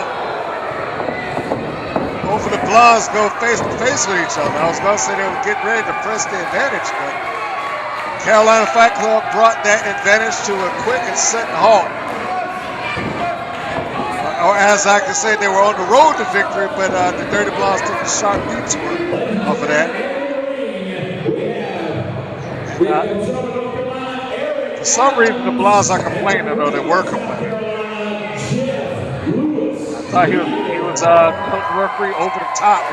Speaker 1: Both of the Blondes go face to face with each other. I was going to say they were getting ready to press the advantage, but Carolina Fight Club brought that advantage to a quick and sudden halt. Or as I can say, they were on the road to victory, but the Dirty Blondes took a sharp detour off of that. For some reason, the Blondes are complaining, though they were complaining. I thought he was putting the referee over the top,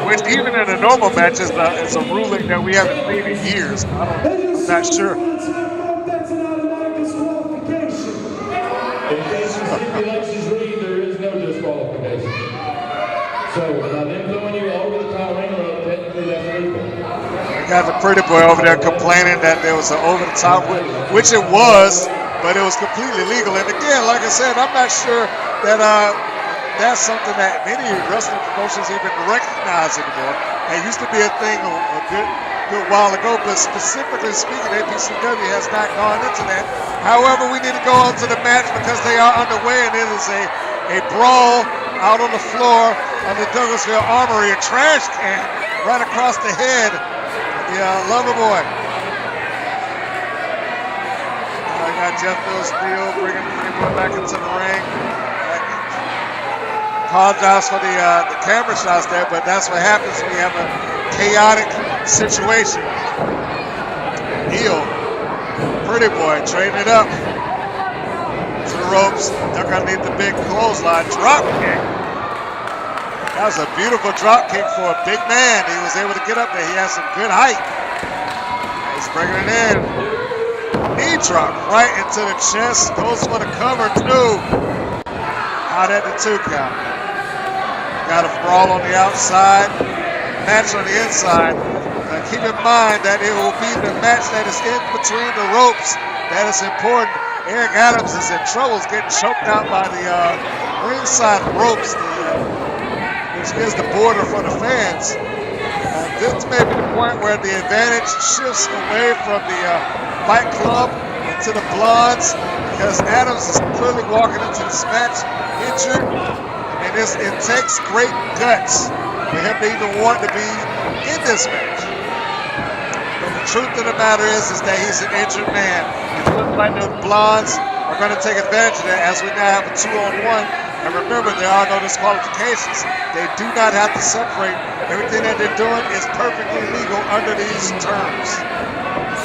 Speaker 1: which even in a normal match is a ruling that we haven't seen in years. I'm not sure.
Speaker 4: That's an automatic disqualification. In case you stipulations read, there is no disqualification. So, them throwing you over the top ring, technically that's illegal.
Speaker 1: Got the Pretty Boy over there complaining that there was an over-the-top which it was, but it was completely legal. And again, like I said, I'm not sure that that's something that many wrestling promotions even recognize anymore. It used to be a thing a good while ago, but specifically speaking, APCW has not gone into that. However, we need to go on to the match because they are underway, and it is a brawl out on the floor of the Douglasville Armory, a trash can right across the head. The Lover Boy. I got Jeff Lewis Neal bringing the Pretty Boy back into the ring. Apologize for the camera shots there, but that's what happens when you have a chaotic situation. Neal, Pretty Boy, trading it up to the ropes. They're gonna need the big clothesline drop kick. That was a beautiful drop kick for a big man. He was able to get up there. He has some good height. He's bringing it in. Knee drop right into the chest. Goes for the cover too. Out at the 2 count. Got a brawl on the outside. Match on the inside. Keep in mind that it will be the match that is in between the ropes that is important. Eric Adams is in trouble. He's getting choked out by the ringside ropes. Which is the border for the fans. This may be the point where the advantage shifts away from the Fight Club into the Blondes, because Adams is clearly walking into this match injured, and it takes great guts for him to even want to be in this match. But the truth of the matter is that he's an injured man. It looks like the Blondes are going to take advantage of that as we now have a 2-on-1. And remember, there are no disqualifications. They do not have to separate. Everything that they're doing is perfectly legal under these terms.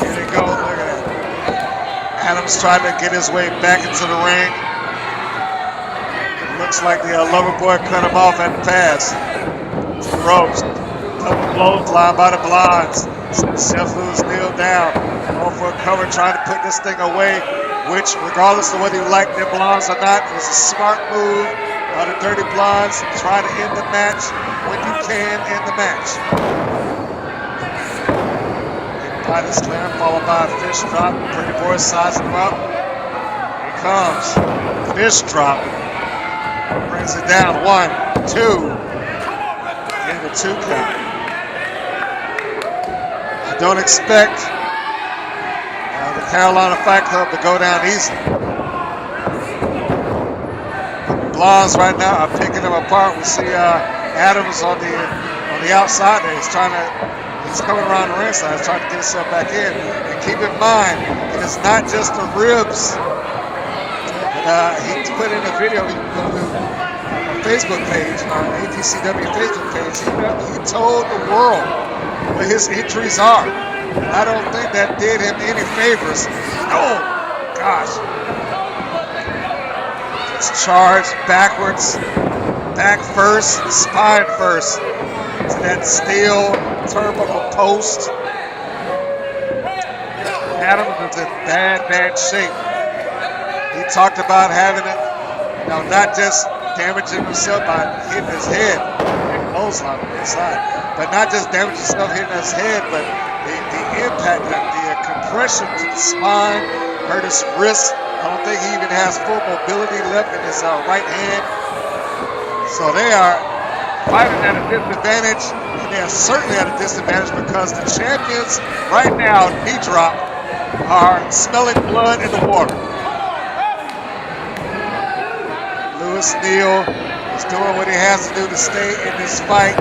Speaker 1: Here they go. Look at that. Adams trying to get his way back into the ring. It looks like the Lover Boy cut him off at the pass. To the ropes. Double clothesline by the Blondes. Jeff Lewis Neal down. Going for a cover, trying to put this thing away. Which, regardless of whether you like their Blondes or not, is a smart move by the Dirty Blondes. Try to end the match when you can end the match. Body slam followed by a fish drop. Pretty Boy sizing him up. Here he comes. Fish drop. Brings it down. 1, 2. In the 2 count. I don't expect the Carolina Fight Club to go down easy. The Blondes right now are picking them apart. We see Adams on the outside there. He's coming around the ringside. He's trying to get himself back in. And keep in mind, it is not just the ribs. He put in a video. You can go to our Facebook page, our APCW Facebook page. He told the world what his injuries are. I don't think that did him any favors. Oh, gosh. Let's charge backwards, back first, spine first to that steel turnbuckle post. Adams is in bad shape. He talked about having it, not just damaging himself by hitting his head, clothesline on the inside, but not just damaging himself hitting his head, but the impact, the compression to the spine, hurt his wrist. I don't think he even has full mobility left in his right hand. So they are fighting at a disadvantage, and they are certainly at a disadvantage because the champions right now, knee drop, are smelling blood in the water. Lewis Neal is doing what he has to do to stay in this fight.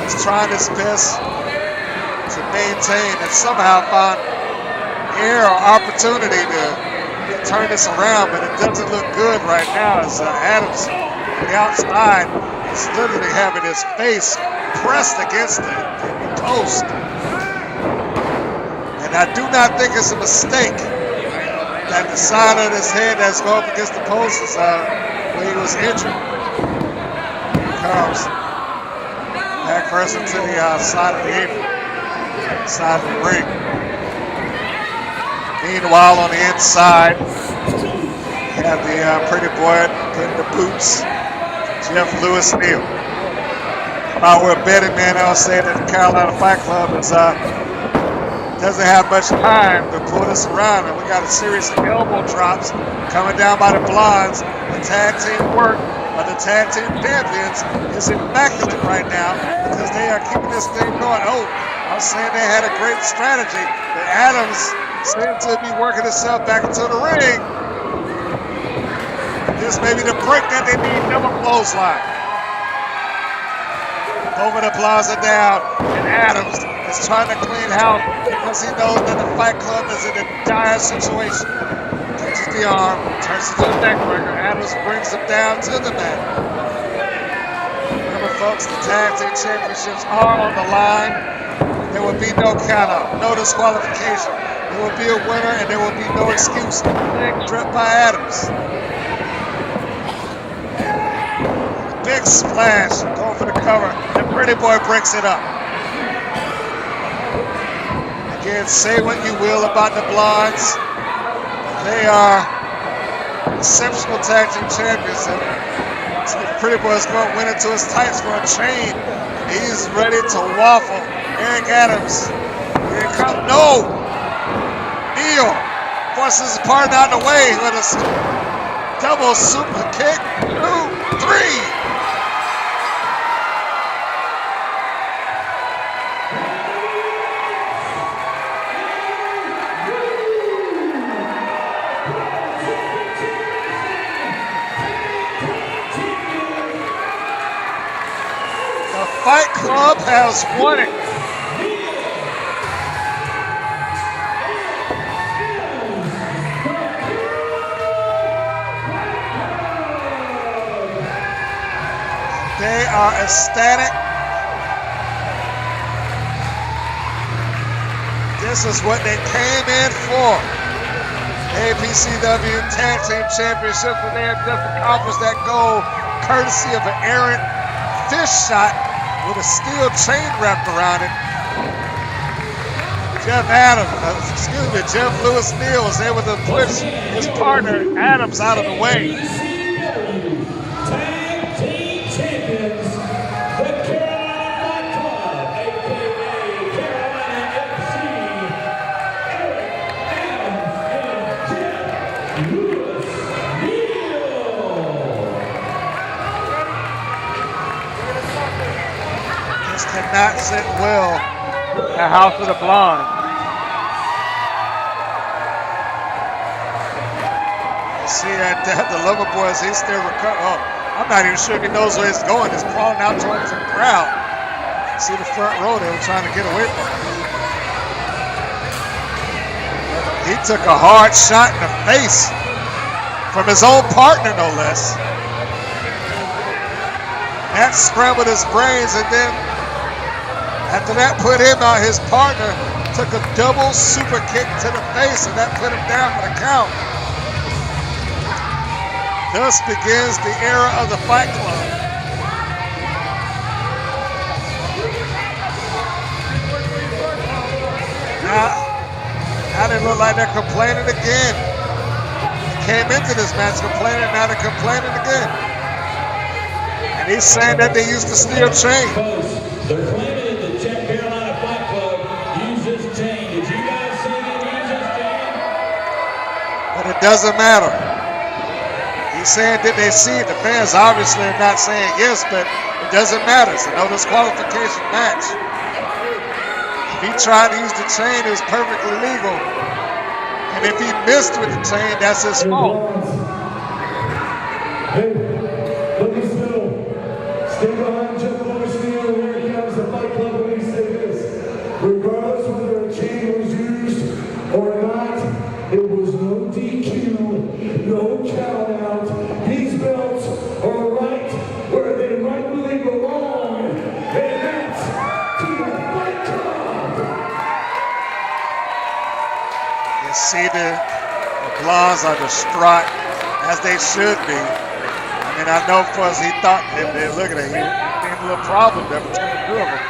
Speaker 1: He's trying his best to maintain and somehow find air or opportunity to turn this around, but it doesn't look good right now as Adams on the outside is literally having his face pressed against the post. And I do not think it's a mistake that the side of his head that's going up against the post is where he was injured. He comes back first into the side of the apron, side of the ring. Meanwhile, on the inside, you have the pretty boy putting the boots, Jeff Lewis Neal. If I were a betting man, I would say that the Carolina Fight Club doesn't have much time to pull this around, and we got a series of elbow drops coming down by the Blondes. The tag team work by the tag team champions is immaculate right now because they are keeping this thing going. Oh, I was saying they had a great strategy, but Adams seems to be working himself back into the ring. This may be the break that they need. Double clothesline. Over the Plaza down, and Adams is trying to clean house because he knows that the Fight Club is in a dire situation. Catches the arm, turns it to the neck breaker. Adams brings him down to the mat. Remember, folks, the tag team championships are on the line. There will be no count out, no disqualification. There will be a winner, and there will be no excuse. Big trip by Adams. Big splash, going for the cover. The pretty boy breaks it up. Again, say what you will about the Blondes. They are exceptional tag team champions. And the pretty boy is going to win into his tights for a chain. He's ready to waffle. Eric Adams. Here he comes. No! Neal forces his partner out of the way with a double super kick. 2, 3. Fight Club has won it. They are ecstatic. This is what they came in for. APCW Tag Team Championship, and they have just accomplished that goal courtesy of an errant fish shot with a steel chain wrapped around it. Jeff Lewis Neal was able to push his partner Adams out of the way.
Speaker 4: Tag Team Champions, the Carolina Fight Club, a.k.a. Carolina FC, Eric Adams and Jeff Lewis Neal.
Speaker 1: This cannot sit well at House of the Blonde. You see that the Lover Boys, he's still recovering. Oh, I'm not even sure if he knows where he's going. He's crawling out towards the crowd. You see the front row, they were trying to get away from him. He took a hard shot in the face from his own partner, no less. That scrambled his brains, and then after that put him out, his partner took a double super kick to the face, and that put him down for the count. Thus begins the era of the Fight Club. Now they look like they're complaining again. They came into this match complaining, now they're complaining again. And he's saying that they used the steel chain.
Speaker 4: They're claiming that the Carolina Fight Club uses chain. Did you guys see them use this chain?
Speaker 1: But it doesn't matter. He's saying, did they see it? The fans obviously are not saying yes, but it doesn't matter. It's a no disqualification match. If he tried to use the chain, it was perfectly legal. And if he missed with the chain, that's his fault.
Speaker 7: Hey, let me know. Stay behind Jeff Steel. Here comes the Fight Club when we say this. Regardless whether a chain was used or not, it was no DQ, no count out. These belts are right where they rightfully belong. And that's to the Fight Club.
Speaker 1: You see the blondes are distraught, as they should be. I mean, I know for us, he thought that they're looking at him. There became a little problem there between the two of them.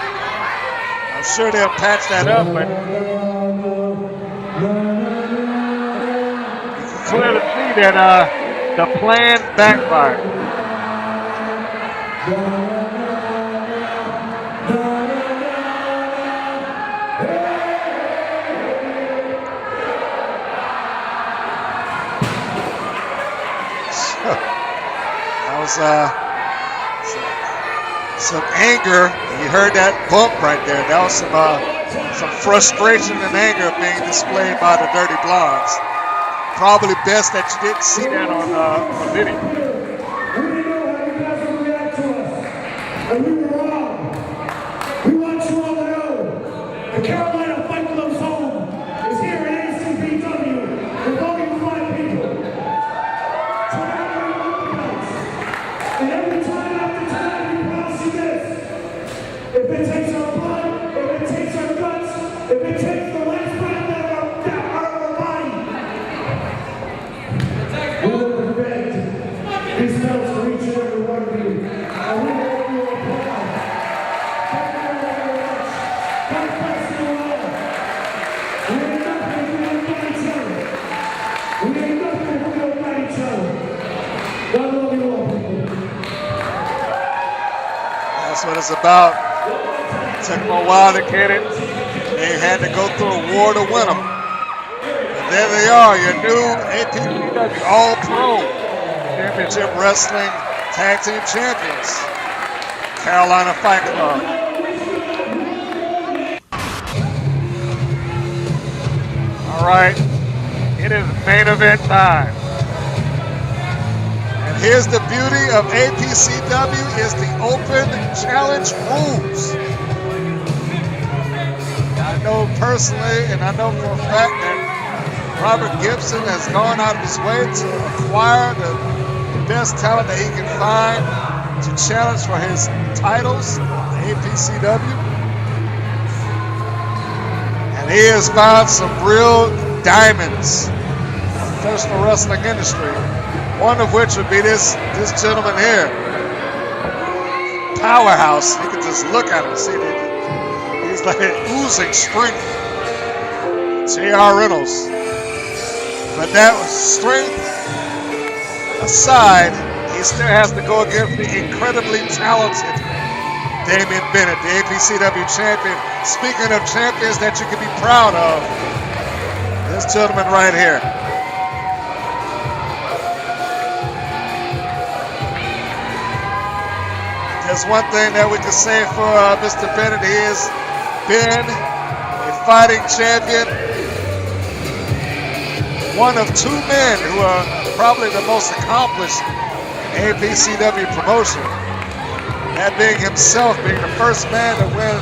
Speaker 1: I'm sure they'll patch that up, but you can clearly see that the plan backfired. That was some anger. You heard that bump right there. That was some frustration and anger being displayed by the Dirty Blondes. Probably best that you didn't see that on video.
Speaker 7: We didn't know how you guys would react to us, and we were wrong. We want you all to know the Carolina Fight Club's home is here at APCW with only 5 people. So now we're in the belts. And every time after time, we promise you this. If it takes our blood, if it takes our guts, if it takes the last breath out of our body, we will prevent these belts for each and every one of you. And we will give you a applause. Thank you very much. God bless you all. We ain't nothing if we don't fight each other. We ain't nothing if we don't fight each other. God love you all, people.
Speaker 1: That's what it's about. It took them a while to get it. They had to go through a war to win them. And there they are, your new APCW All-Pro Championship Wrestling Tag Team Champions, Carolina Fight Club. All right, it is main event time. And here's the beauty of APCW is the open challenge rules. I know personally, and I know for a fact that Robert Gibson has gone out of his way to acquire the best talent that he can find to challenge for his titles, the APCW. And he has found some real diamonds in the professional wrestling industry. One of which would be this gentleman here. Powerhouse. You can just look at him and see that he's like oozing strength. J.R. Reynolds. But that was strength aside, he still has to go against the incredibly talented Damien Bennett, the APCW champion. Speaking of champions that you can be proud of, this gentleman right here. There's one thing that we can say for Mr. Bennett. He has been a fighting champion. One of 2 men who are probably the most accomplished in APCW promotion. That being himself, being the first man to win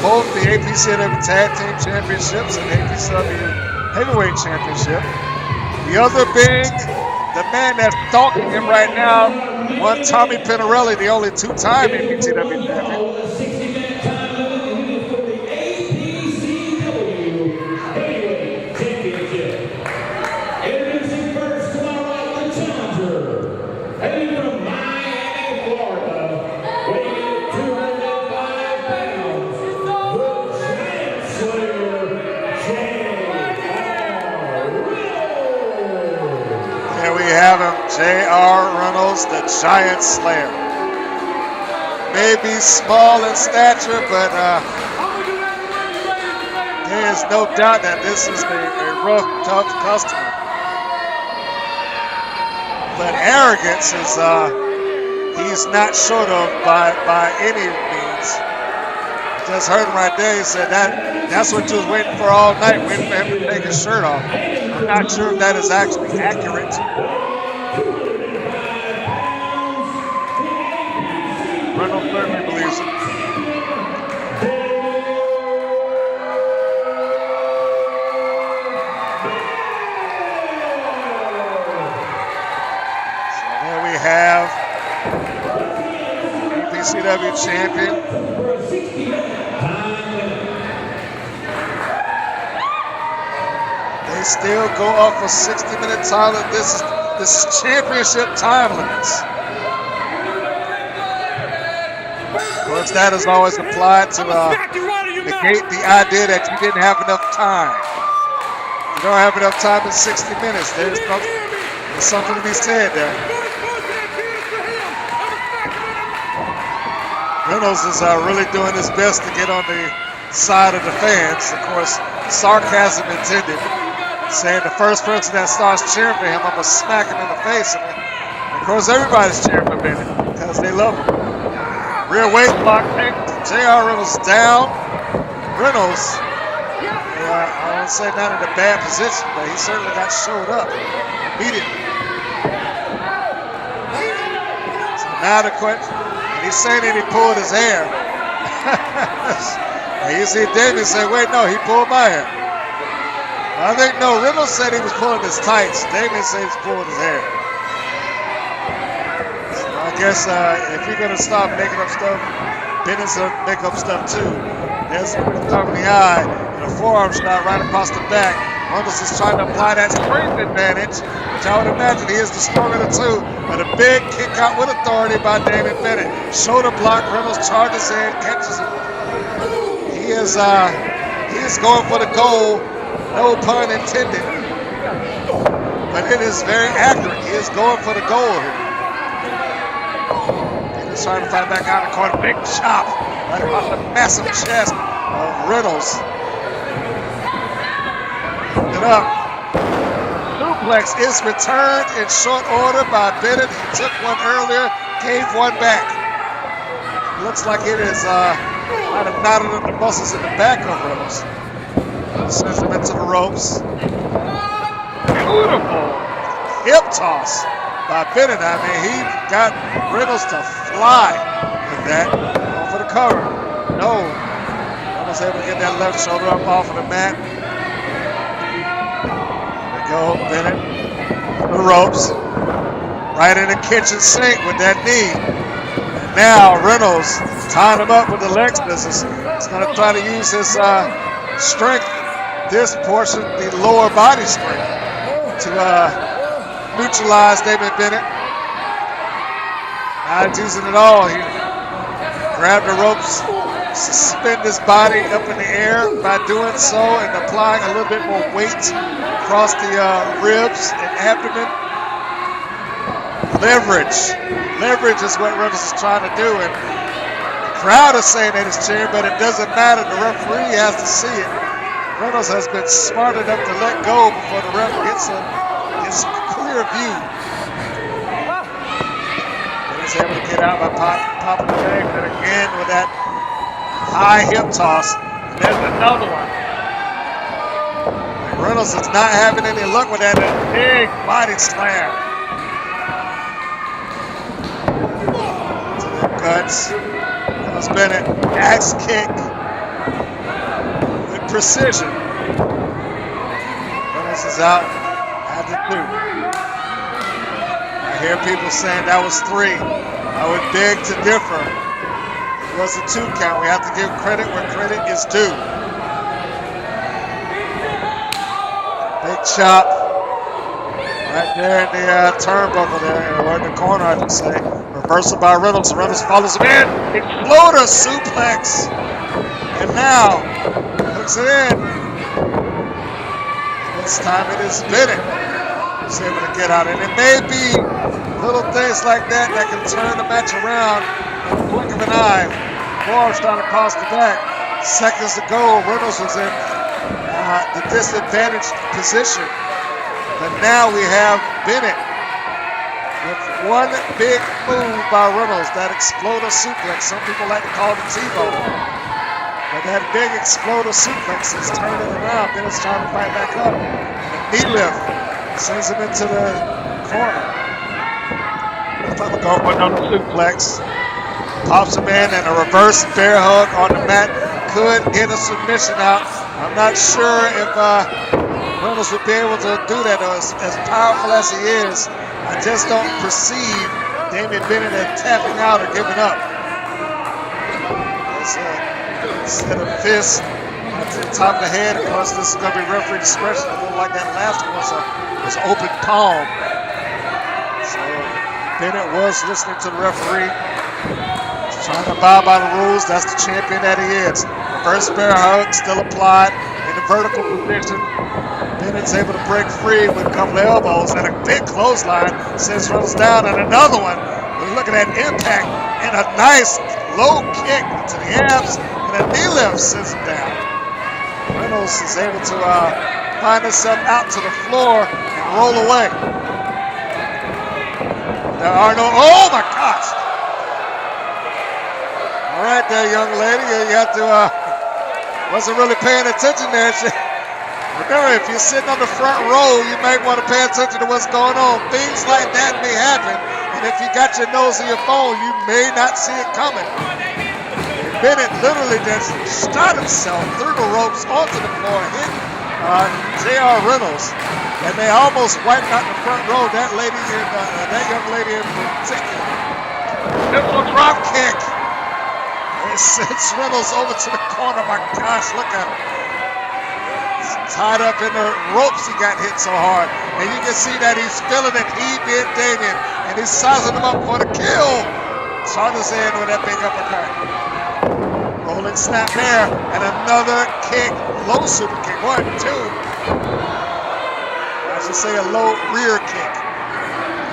Speaker 1: both the APCW Tag Team Championships and the APCW Heavyweight Championship. The other being the man that's stalking him right now, one Tommy Pinarelli, the only 2-time APCW champion. J.R. Reynolds, the Giant Slayer. Maybe small in stature, but there is no doubt that this is a rough, tough customer. But arrogance is he's not short of by any means. Just heard him right there. He said that's what you was waiting for all night, waiting for him to take his shirt off. I'm not sure if that is actually accurate. Reynolds certainly believes it. So there we have APCW champion. They still go off a 60-minute time limit. This is championship time limits. Of course, that is always applied to negate the idea that you didn't have enough time. You don't have enough time in 60 minutes. There's something to be said there. Reynolds is really doing his best to get on the side of the fans. Of course, sarcasm intended, saying the first person that starts cheering for him, I'm going to smack him in the face. And of course, everybody's cheering for Bennett because they love him. Rear waist block, J.R. Reynolds down. Reynolds, I won't say not in a bad position, but he certainly got showed up immediately. So now the question, and he's saying that he pulled his hair. And you see Damien say, wait, no, he pulled my hair. I think, no, Reynolds said he was pulling his tights. Damien said he's pulling his hair. I guess if you're going to stop making up stuff, Bennett's going to make up stuff too. There's a thumb in the eye and a forearm shot right across the back. Reynolds is trying to apply that strength advantage, which I would imagine he is the stronger of the two. But a big kick out with authority by Damien Bennett. Shoulder block, Reynolds charges in, catches him. He is going for the goal, no pun intended. But it is very accurate. He is going for the goal here. He's trying to fight back out of the corner. Big chop right across the massive chest of Reynolds. It up. Suplex is returned in short order by Bennett. He took one earlier, gave one back. Looks like it is might have knotted up the muscles in the back of Reynolds. Sends him into the ropes. Beautiful hip toss by Bennett. I mean, he got Reynolds to fly with that. Going for the cover. No. Reynolds able to get that left shoulder up off of the mat. There we go, Bennett. The ropes. Right in the kitchen sink with that knee. And now Reynolds tying him up with the leg scissors. He's going to try to use his strength, this portion, the lower body strength, to neutralize Damien Bennett. Not using it all. He grabbed the ropes, suspend his body up in the air by doing so and applying a little bit more weight across the ribs and abdomen. Leverage is what Reynolds is trying to do. And the crowd is saying that it's cheering, but it doesn't matter. The referee has to see it. Reynolds has been smart enough to let go before the ref gets a clear view. And he's able to get out by popping the leg, but again with that high hip toss. And there's another one. And Reynolds is not having any luck with that big body slam. To the guts. Comes Bennett, axe kick. Precision. Reynolds is out after 2. I hear people saying that was 3. I would beg to differ. It was a 2 count. We have to give credit where credit is due. Big chop right there in the turnbuckle there, or in the corner, I should say. Reversal by Reynolds. Reynolds follows him in. Exploder suplex. And now hooks it in. This time it is Bennett. was able to get out. And it may be little things like that that can turn the match around in the blink of an eye. Moore's trying to cross the back. Seconds to go, Reynolds was in the disadvantaged position. But now we have Bennett with one big move by Reynolds, that exploder suplex. Some people like to call it a T-bone. But that big exploder suplex is turning around. Bennett's trying to fight back up. The knee lift sends him into the corner. Looks like we're going for another suplex. Pops him in, and a reverse bear hug on the mat could get a submission out. I'm not sure if Reynolds would be able to do that. As powerful as he is, I just don't perceive Damien Bennett as tapping out or giving up. There's a set of fists to the top of the head. Of course, this is going to be referee discretion. It looked like that last one was an open palm. So Bennett was listening to the referee. He's trying to abide by the rules. That's the champion that he is. Reverse bear hug still applied in the vertical position. Bennett's able to break free with a couple of elbows, and a big clothesline sends Reynolds down, and another one. We're looking at impact and a nice low kick to the abs, and a knee lift sends him down. Reynolds is able to find himself out to the floor and roll away. There are no, oh my gosh. All right there, young lady, you have to, wasn't really paying attention there. Remember, if you're sitting on the front row, you may want to pay attention to what's going on. Things like that may happen, and if you got your nose in your phone, you may not see it coming. Bennett literally just shot himself through the ropes onto the floor, hit J.R. Reynolds, and they almost wiped out the front row. That lady, that young lady in particular. Triple drop kick. It sends Reynolds over to the corner. My gosh, look at him. Tied up in the ropes, he got hit so hard. And you can see that he's feeling it. He being Damien. And he's sizing him up for the kill. Charges in with that big uppercut. Rolling snap there. And another kick. Low super kick. 1, 2. I should say a low rear kick.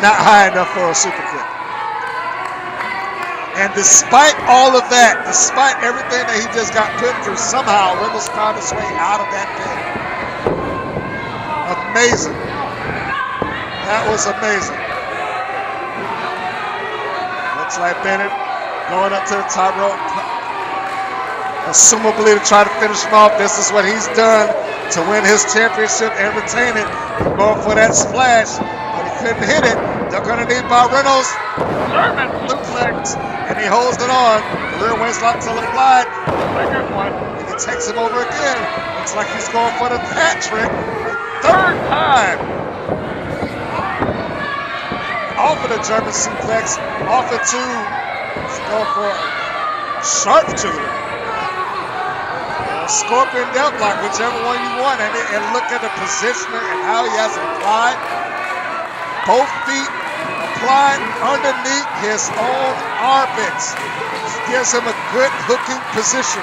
Speaker 1: Not high enough for a super kick. And despite all of that, despite everything that he just got put through, somehow Reynolds found his way out of that pit. Amazing. That was amazing. Looks like Bennett going up to the top rope, assumably to try to finish him off. This is what he's done to win his championship and retain it. He's going for that splash, but he couldn't hit it. They're going to need by Reynolds. German suplex, and he holds it on. Rear waistlock till applied. Bigger one, and he takes him over again. Looks like he's going for the hat trick. Third time. Off of the German suplex, off of 2. He's going for a sharpshooter. Scorpion deathlock, whichever one you want. And look at the positioning and how he has it applied. Both feet applied underneath his own armpits. Gives him a good hooking position.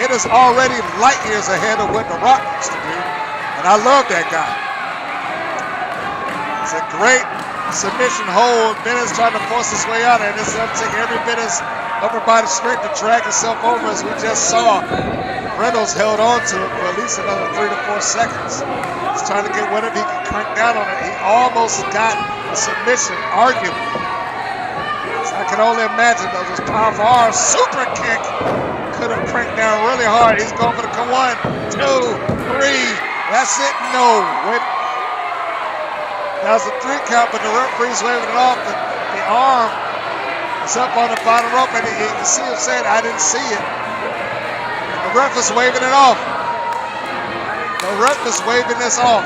Speaker 1: It is already light years ahead of what The Rock used to be. And I love that guy. It's a great submission hold. Bennett's trying to force his way out, and it's going to take every bit of upper body strength to drag himself over, as we just saw. Reynolds held on to it for at least another 3 to 4 seconds. He's trying to get whatever he can crank down on it. He almost got a submission, arguably. So I can only imagine those powerful arms. Super kick. Could have cranked down really hard. He's going for the 1, 2, 3. That's it. No. Wait. That was a 3 count, but the referee's waving it off. The arm is up on the bottom rope, and you see him saying, I didn't see it. The ref is waving it off. The ref is waving this off.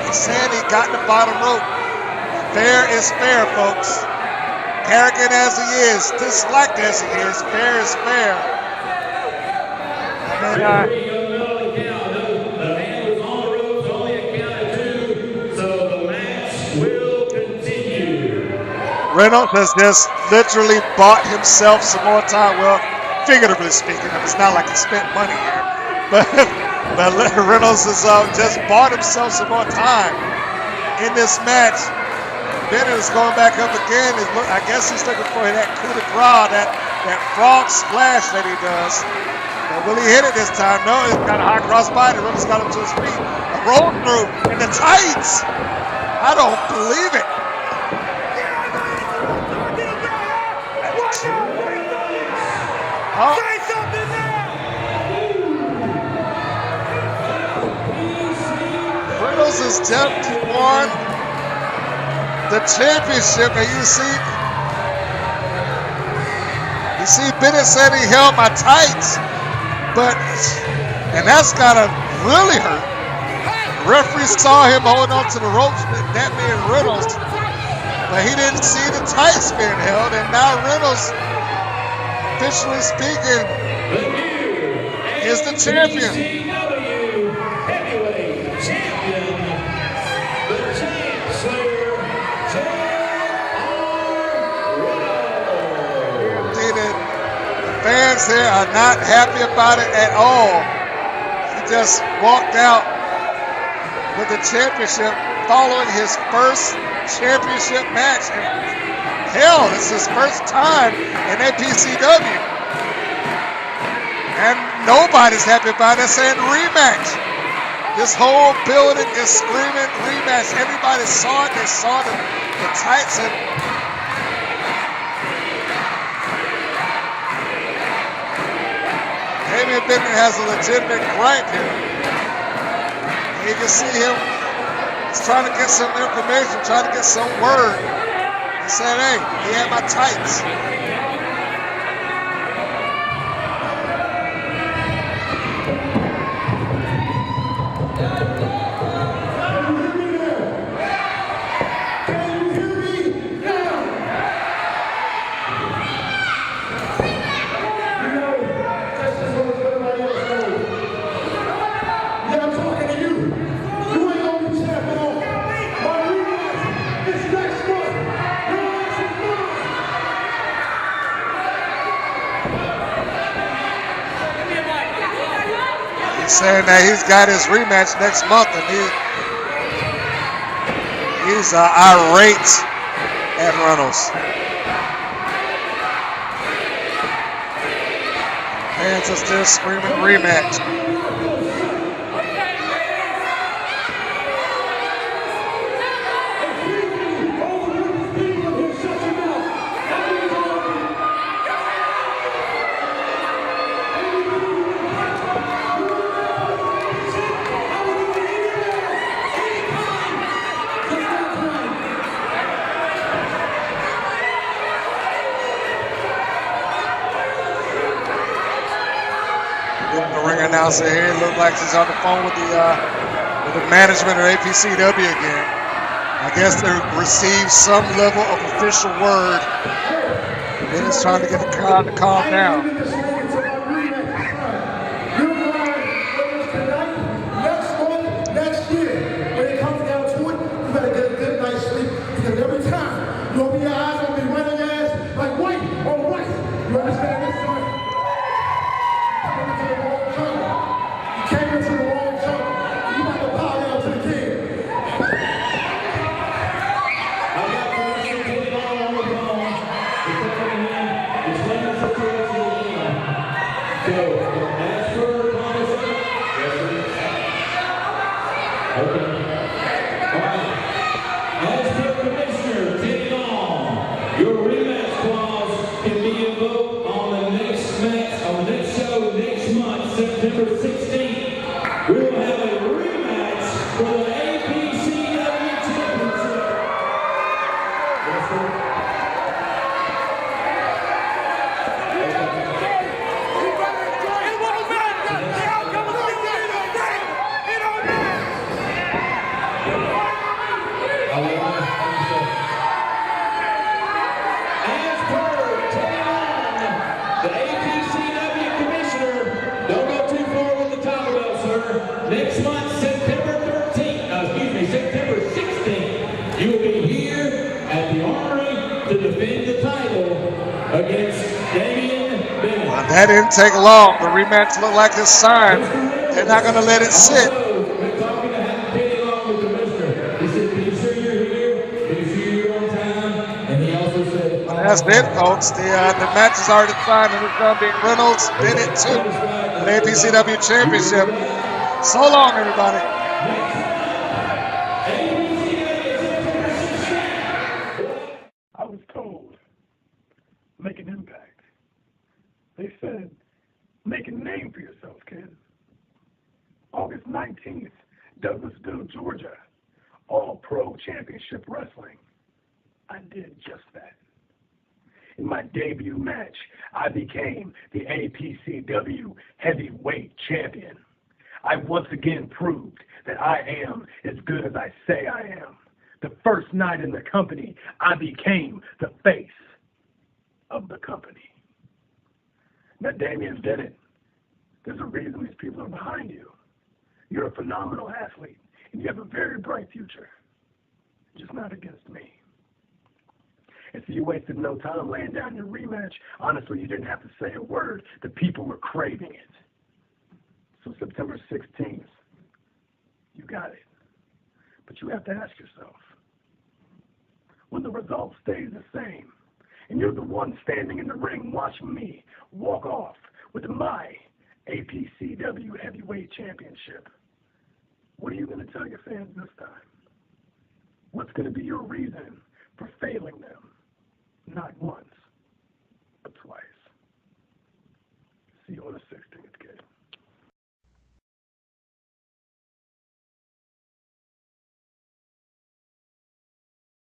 Speaker 1: He's saying he got the bottom rope. Fair is fair, folks. Arrogant as he is, disliked as he is, fair is fair.
Speaker 4: The man was on the ropes, only a count of 2, so the match will continue.
Speaker 1: Reynolds has just literally bought himself some more time. Well, figuratively speaking, it's not like he spent money here, but But Reynolds has just bought himself some more time in this match. Bennett is going back up again. I guess he's looking for that coup de grace, that frog splash that he does. But will he hit it this time? No, he's got a high cross body. Reynolds got him to his feet. A roll through in the tights. I don't believe it. Oh. Reynolds has just won the championship, and you see Bennett said he held my tights, and that's gotta really hurt. The referee saw him holding on to the ropes, that being Reynolds, but he didn't see the tights being held, and now Reynolds, officially speaking, is the champion. Fans here are not happy about it at all. He just walked out with the championship following his first championship match. And hell, it's his first time in APCW. And nobody's happy about it. They're saying rematch. This whole building is screaming rematch. Everybody saw it. They saw the tights and Damien Bennett has a legitimate gripe here. You can see him, he's trying to get some information, trying to get some word. He said, hey, he had my tights. Saying that he's got his rematch next month, and he's irate at Reynolds. Fans are still screaming rematch. Announcer here, looks like he's on the phone with the management of APCW again. I guess they received some level of official word. Then it's trying to get the crowd to calm down.
Speaker 7: Next year, when it comes down to it, you better get a good night's sleep, because every time you open your eyes and be running your ass like white on white. You understand this? Came into the wrong chunk. You got to bow down to the king. I got permission to get on the phone. It's coming in. It's letting us into the game. So, as for policy, yes, okay. All right. As for commissioner, take it on. Your rematch clause can be invoked on the next match, on the next show next month, September 16th. We will have a rematch for the APCW Championship. Yes, sir. As per taking on the APCW Commissioner, don't go too far with the top of it, sir. Next month, September 13th, September 16th, you will be here at the Armory to defend the title against Damien Bennett.
Speaker 1: Well, that didn't take long. The rematch looked like it's signed. They're not going to let it sit.
Speaker 4: We're talking to have Kenny along with the commissioner. He said, be sure you're here, be sure you're on time, and he also said,
Speaker 1: That's it, folks. The match is already signed, and it's going to be Reynolds Bennett 2 for the APCW Championship. So long, everybody.
Speaker 7: I was told, make an impact. They said, make a name for yourself, kid. August 19th, Douglasville, Georgia, All-Pro Championship Wrestling. I did just that. In my debut match, I became the APCW Heavyweight Champion. I once again proved that I am as good as I say I am. The first night in the company, I became the face of the company. Now, Damien Bennett, there's a reason these people are behind you. You're a phenomenal athlete, and you have a very bright future. Just not against me. And so you wasted no time laying down your rematch. Honestly, you didn't have to say a word. The people were craving it. So September 16th, you got it. But you have to ask yourself, when the result stays the same, and you're the one standing in the ring watching me walk off with my APCW Heavyweight Championship, what are you going to tell your fans this time? What's going to be your reason for failing them? Not once, but twice. See you on the 16th, kid.